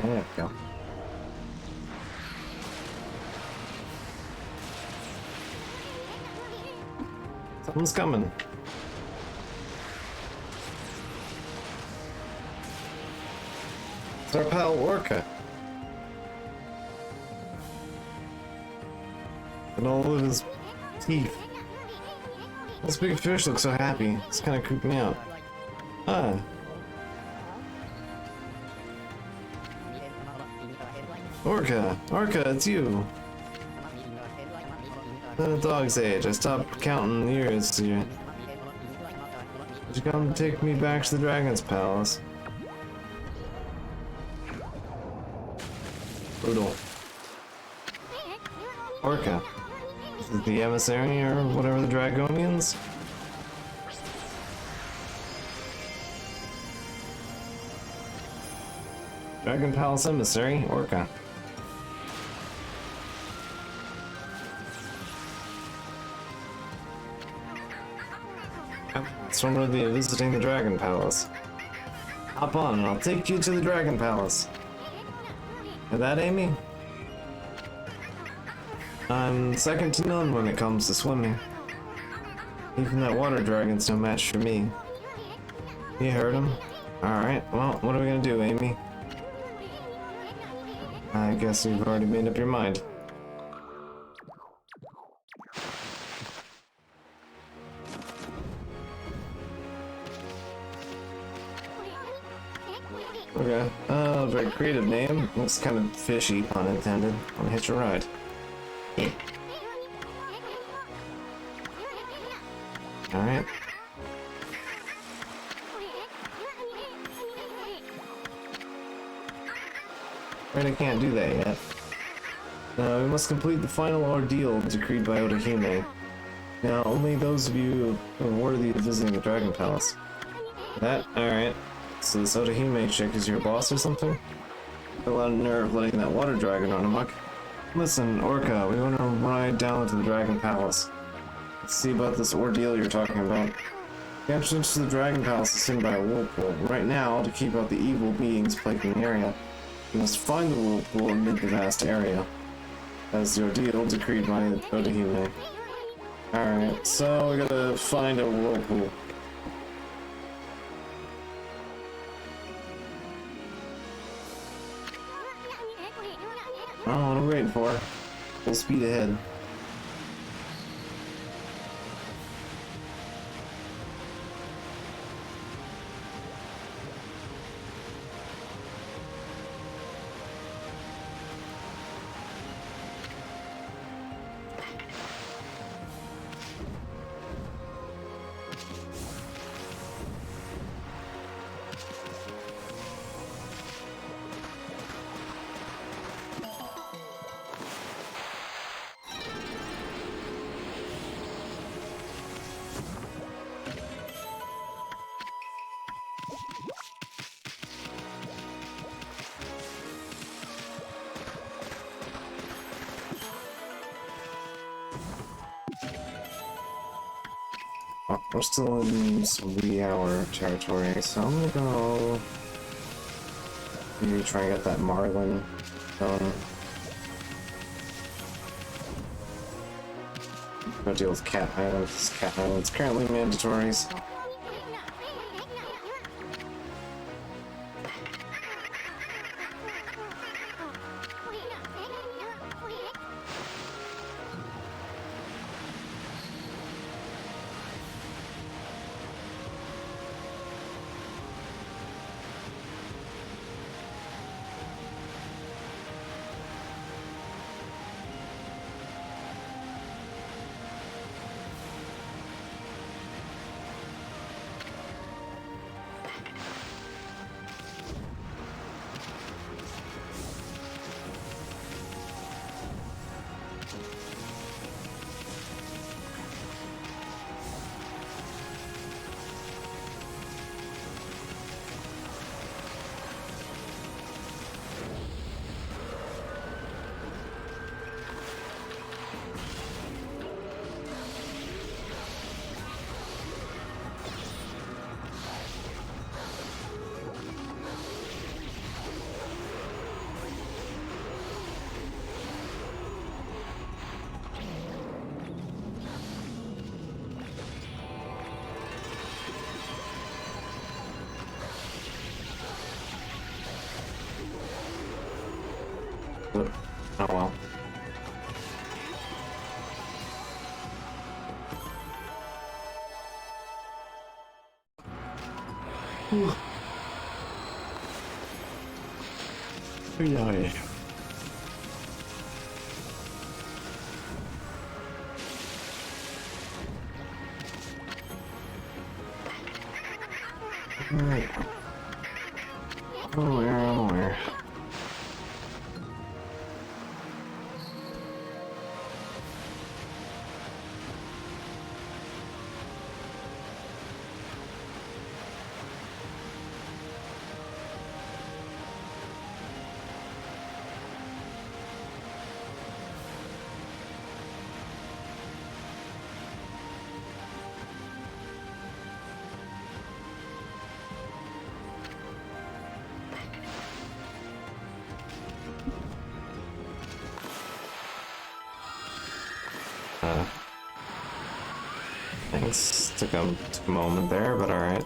There we go. Something's coming. It's our pal Orca. And all of his teeth. This big fish looks so happy. It's kind of creeping me out. Ah. Orca! Orca, it's you! At a dog's age, I stopped counting years to you. Did you come to take me back to the Dragon's Palace? Brutal. Orca. This is the emissary or whatever the Dragonians? Dragon Palace emissary, Orca. So I'm gonna be visiting the Dragon Palace. Hop on and I'll take you to the Dragon Palace. Hear that, Amy? I'm second to none when it comes to swimming. Even that water dragon's no match for me. You heard him? Alright, well, what are we gonna do, Amy? I guess you've already made up your mind. Okay, very creative name. Looks kind of fishy, pun intended. Wanna hitch a ride? Yeah. Alright. Right, I can't do that yet. We must complete the final ordeal decreed by Okami. Now, only those of you who are worthy of visiting the Dragon Palace. That? Alright. So this Okami chick is your boss or something? A lot of nerve letting that water dragon run amok. Listen, Orca, we want to ride down to the Dragon Palace. Let's see about this ordeal you're talking about. The entrance to the Dragon Palace is hidden by a whirlpool. Right now, to keep out the evil beings plaguing the area, you must find the whirlpool amid the vast area. That is the ordeal decreed by Okami. Alright, so we gotta find a whirlpool. Oh, what are we waiting for? Full speed ahead. Well, we're still in some wee hour territory, so I'm gonna go maybe try and get that Marlin going. Go deal with Cat Island, because Cat Island's currently mandatory, so... Oh well. Yeah. Alright. Oh, where? Thanks. Took a moment there, but alright.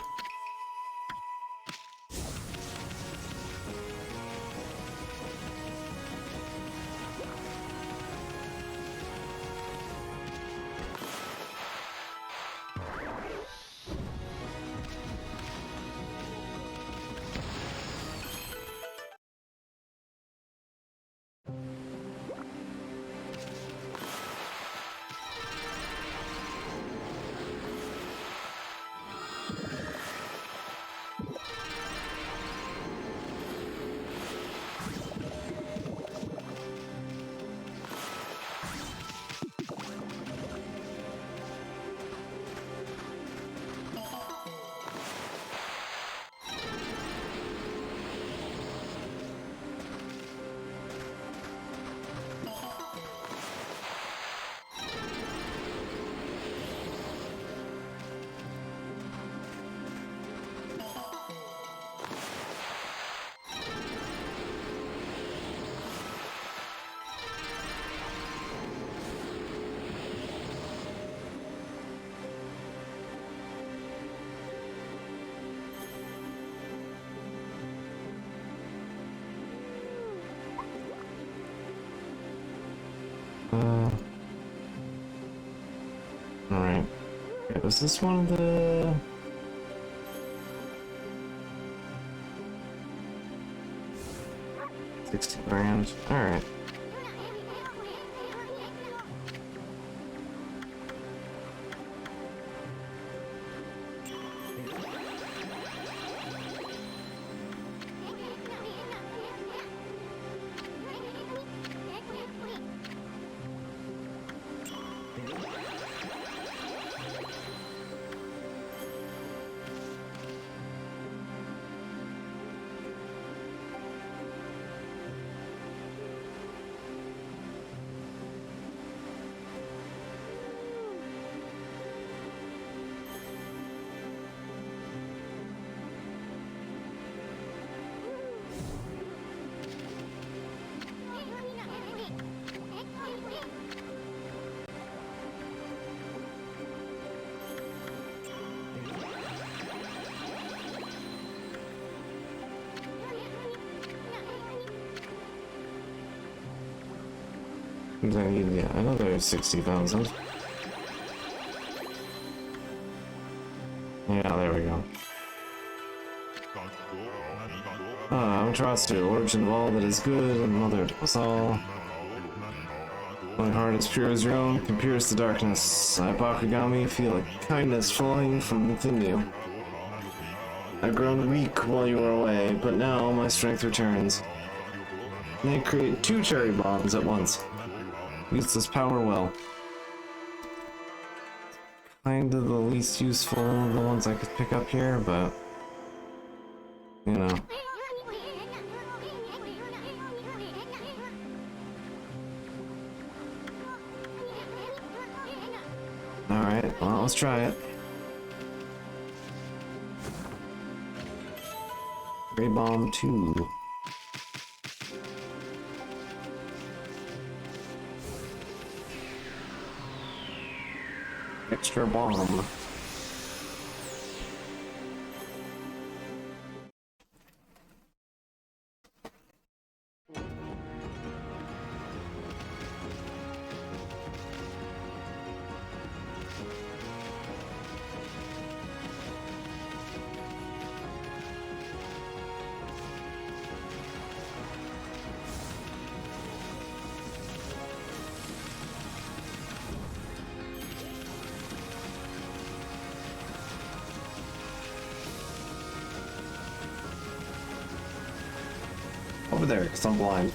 Alright. Yeah, was this one of the... $60,000? Alright. I need, yeah, another 60,000. Yeah, there we go. Amaterasu, origin of all that is good, and mother of us all. My heart is pure as your own, can pierce the darkness. I, Okami, feel a kindness flowing from within you. I've grown weak while you were away, but now my strength returns. May create 2 cherry bombs at once. Use this power well. Kind of the least useful of the ones I could pick up here, but you know. Alright, well, let's try it. Ray Bomb 2. Extra bomb. Over there, because I'm blind.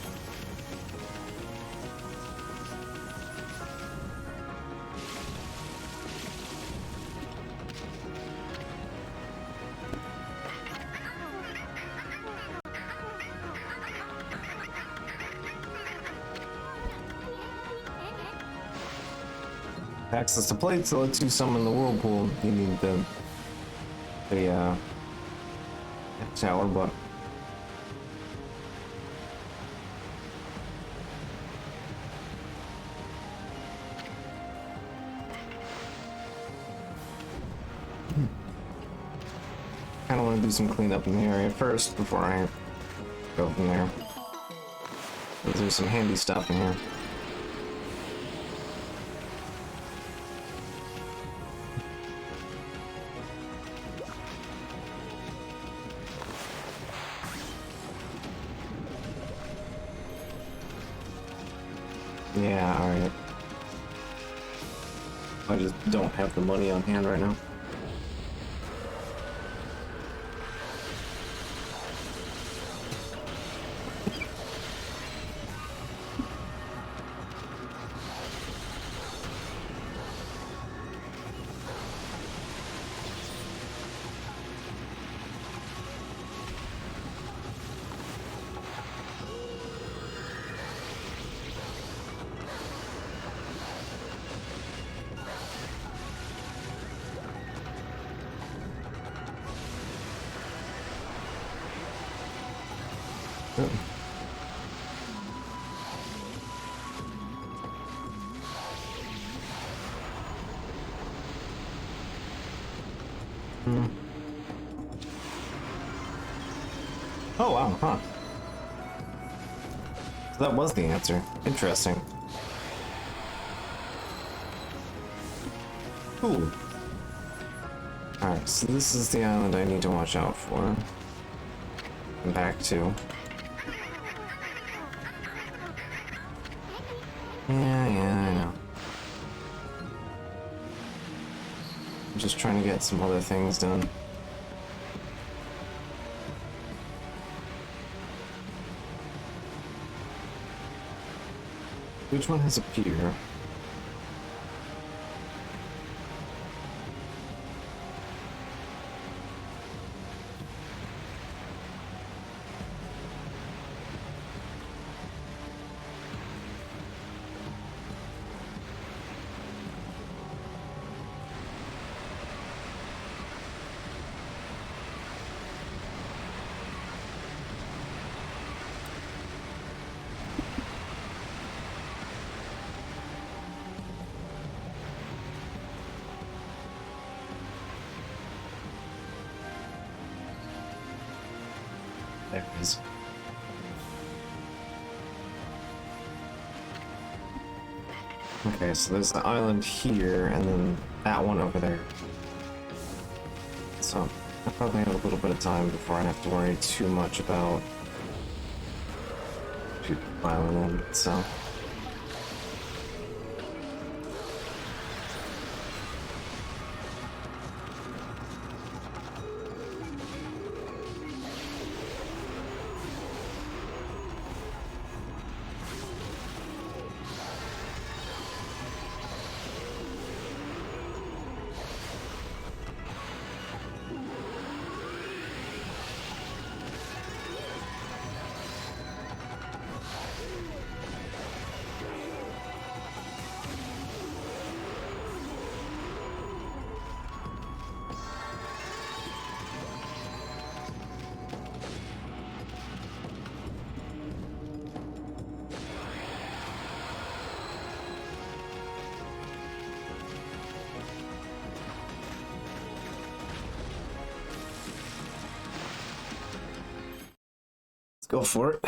Access to plates that lets you summon the whirlpool. You need the tower, but kind of want to do some cleanup in the area first before I go from there. There's some handy stuff in here. Yeah, alright. I just don't have the money on hand right now. Oh wow, huh. So that was the answer. Interesting. Cool. Alright, so this is the island I need to watch out for. I'm back to. Yeah, I know. I'm just trying to get some other things done. Which one has a pier? Okay, so there's the island here, and then that one over there. So I probably have a little bit of time before I have to worry too much about people piling in, so... Go for it.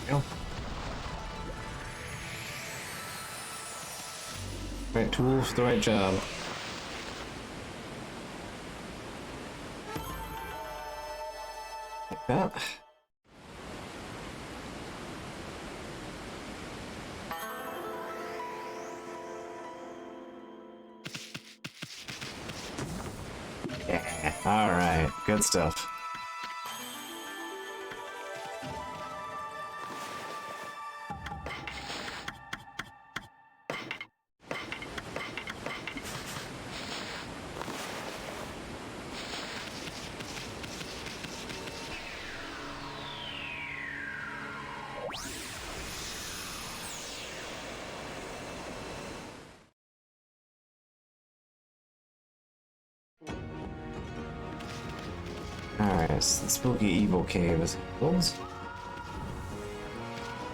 Go. Right tool for the right job. Like that. Yeah, alright, good stuff. Alright, so the spooky evil cave is closed.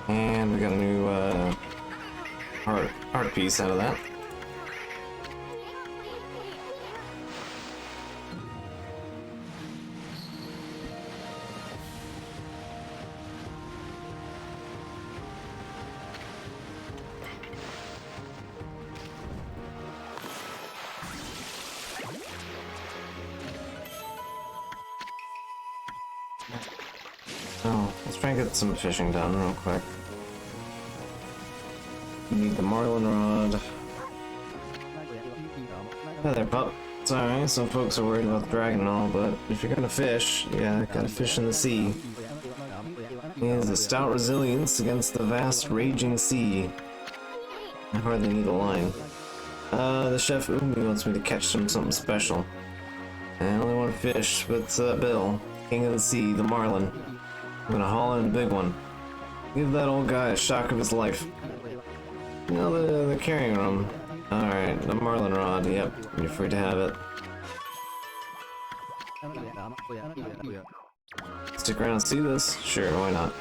And we got a new art piece out of that. let's try and get some fishing done real quick. You need the marlin rod. Hi there, pup. Sorry, some folks are worried about the dragon and all, but if you're gonna fish, yeah, gotta fish in the sea. He has a stout resilience against the vast, raging sea. I hardly need a line. The chef Umi wants me to catch something special. I only want fish, but Bill, king of the sea, the marlin. I'm gonna haul in a big one. Give that old guy a shock of his life. You know, the carrying room. Alright, the marlin rod, yep, you're free to have it. Stick around and see this? Sure, why not?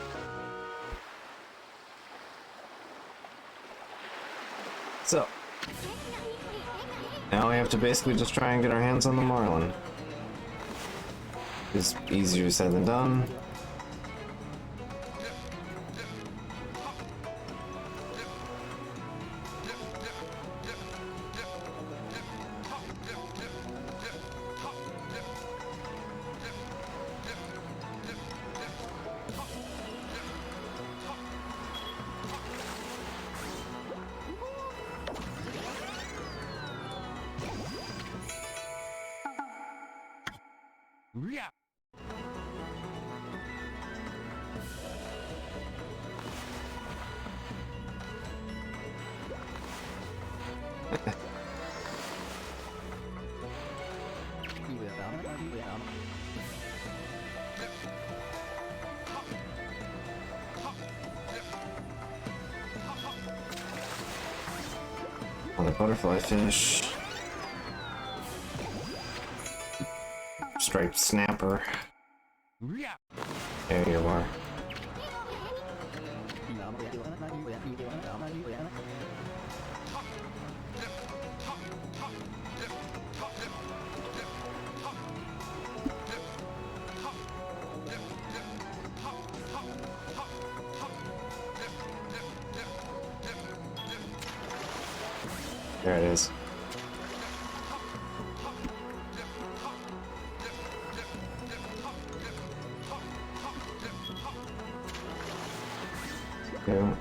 So, now we have to basically just try and get our hands on the marlin. It's easier said than done. Yeah. Another butterfly fish. Striped snapper. There you are. There it is. Yeah.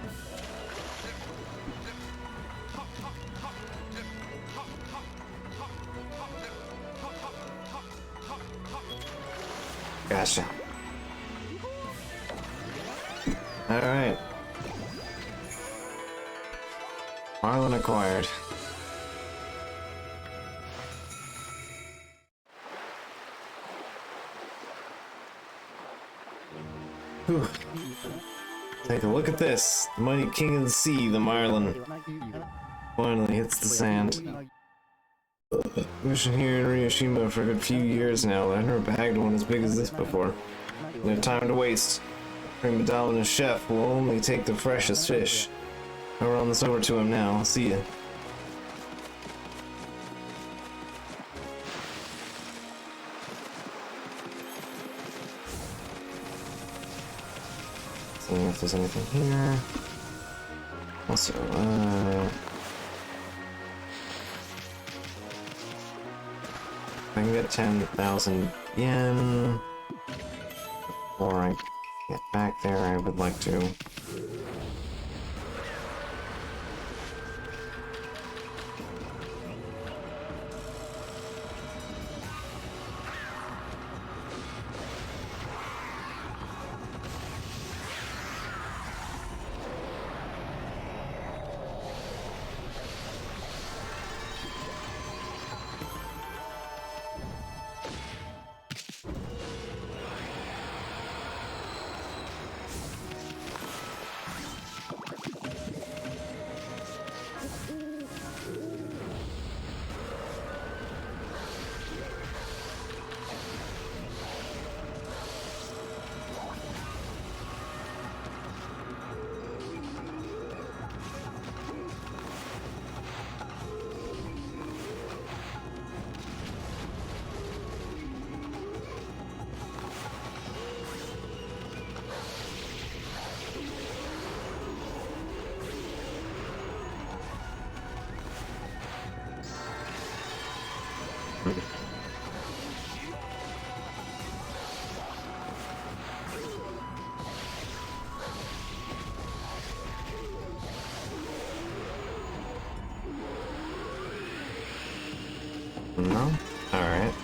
Gotcha. All right. Marlin acquired. Whew. Take a look at this. The mighty king of the sea, the marlin, finally hits the sand. Mission here in Ryoshima for a good few years now, but I've never bagged one as big as this before. No time to waste. Bring Vidal and his chef will only take the freshest fish. I'll run this over to him now. I'll see ya. Seeing if there's anything here. Also, I can get 10,000 yen. Before I get back there, I would like to. No? Alright.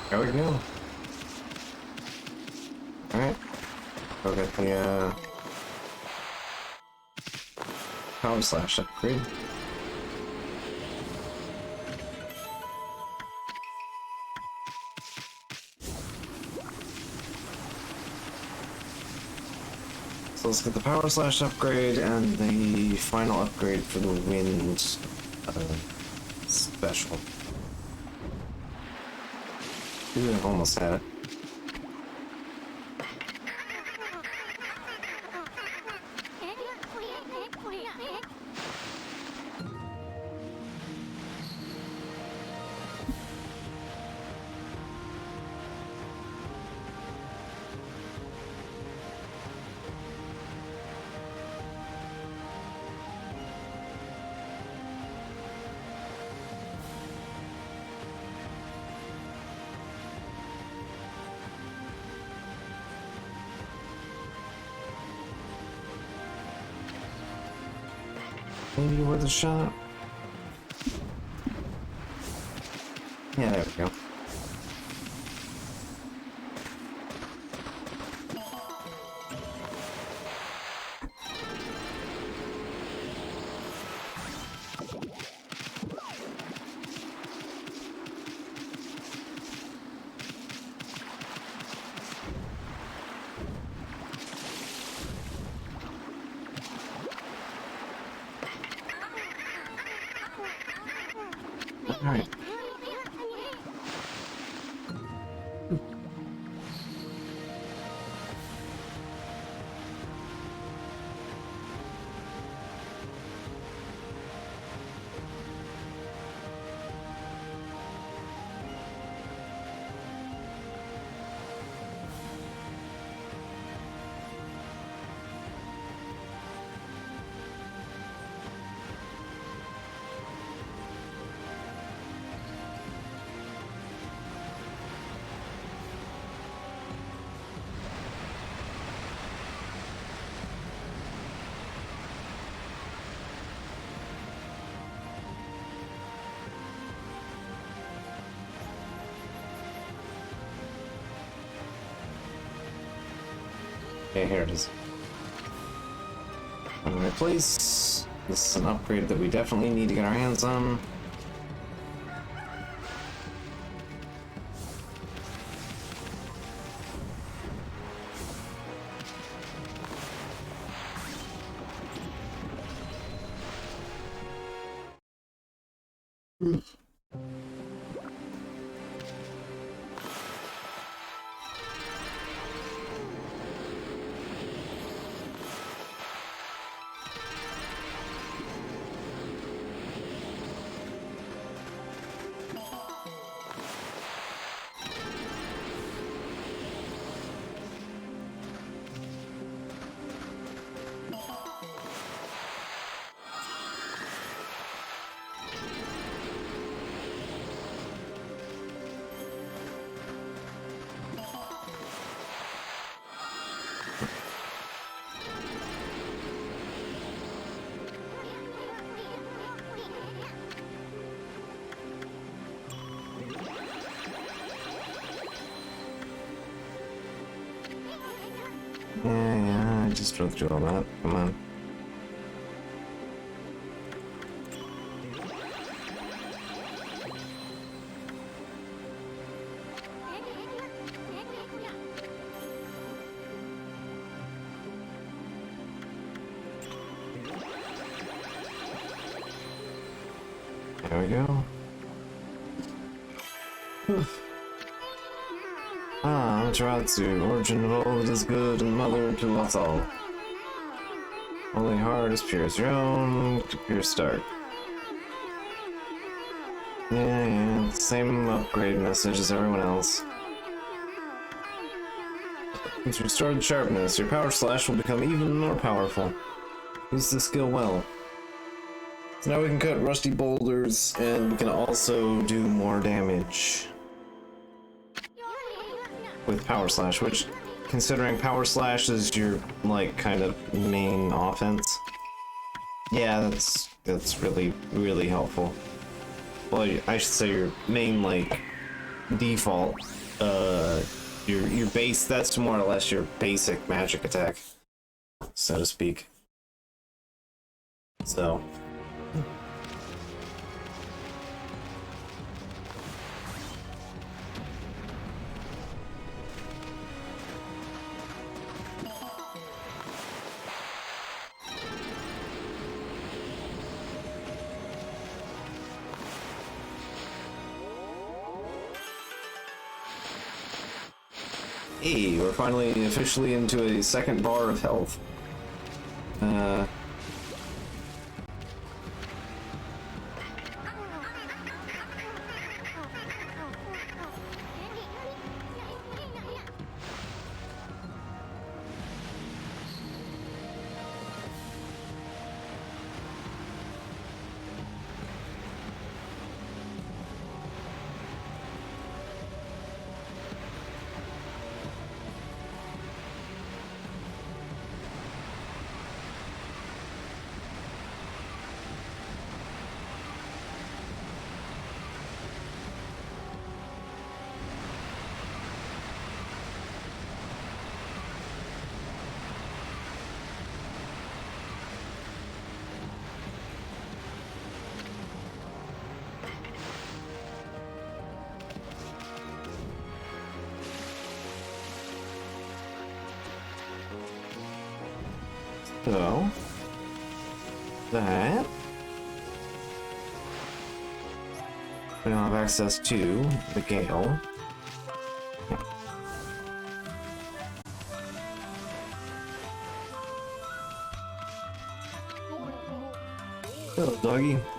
There we go. Alright. Go get the, power slash upgrade. So let's get the power slash upgrade and the final upgrade for the wind, special. Ooh, almost had it. Maybe worth a shot. Yeah, there we go. Alright. Okay, here it is. On the right place. This is an upgrade that we definitely need to get our hands on. Yeah, I just drove through all that. Come on. There we go. Ah, Amaterasu, origin of all that is good and mother to us all. Only heart is pure as your own, to pure start. Yeah, same upgrade message as everyone else. Once restored sharpness, your power slash will become even more powerful. Use the skill well. So now we can cut rusty boulders, and we can also do more damage with power slash, which, considering power slash is your, like, kind of main offense, yeah, that's really, really helpful. Well, I should say your main, like, default, your base, that's more or less your basic magic attack, so to speak. So. Hey, we're finally officially into a second bar of health. So, that we don't have access to the Gale. Hello, doggy.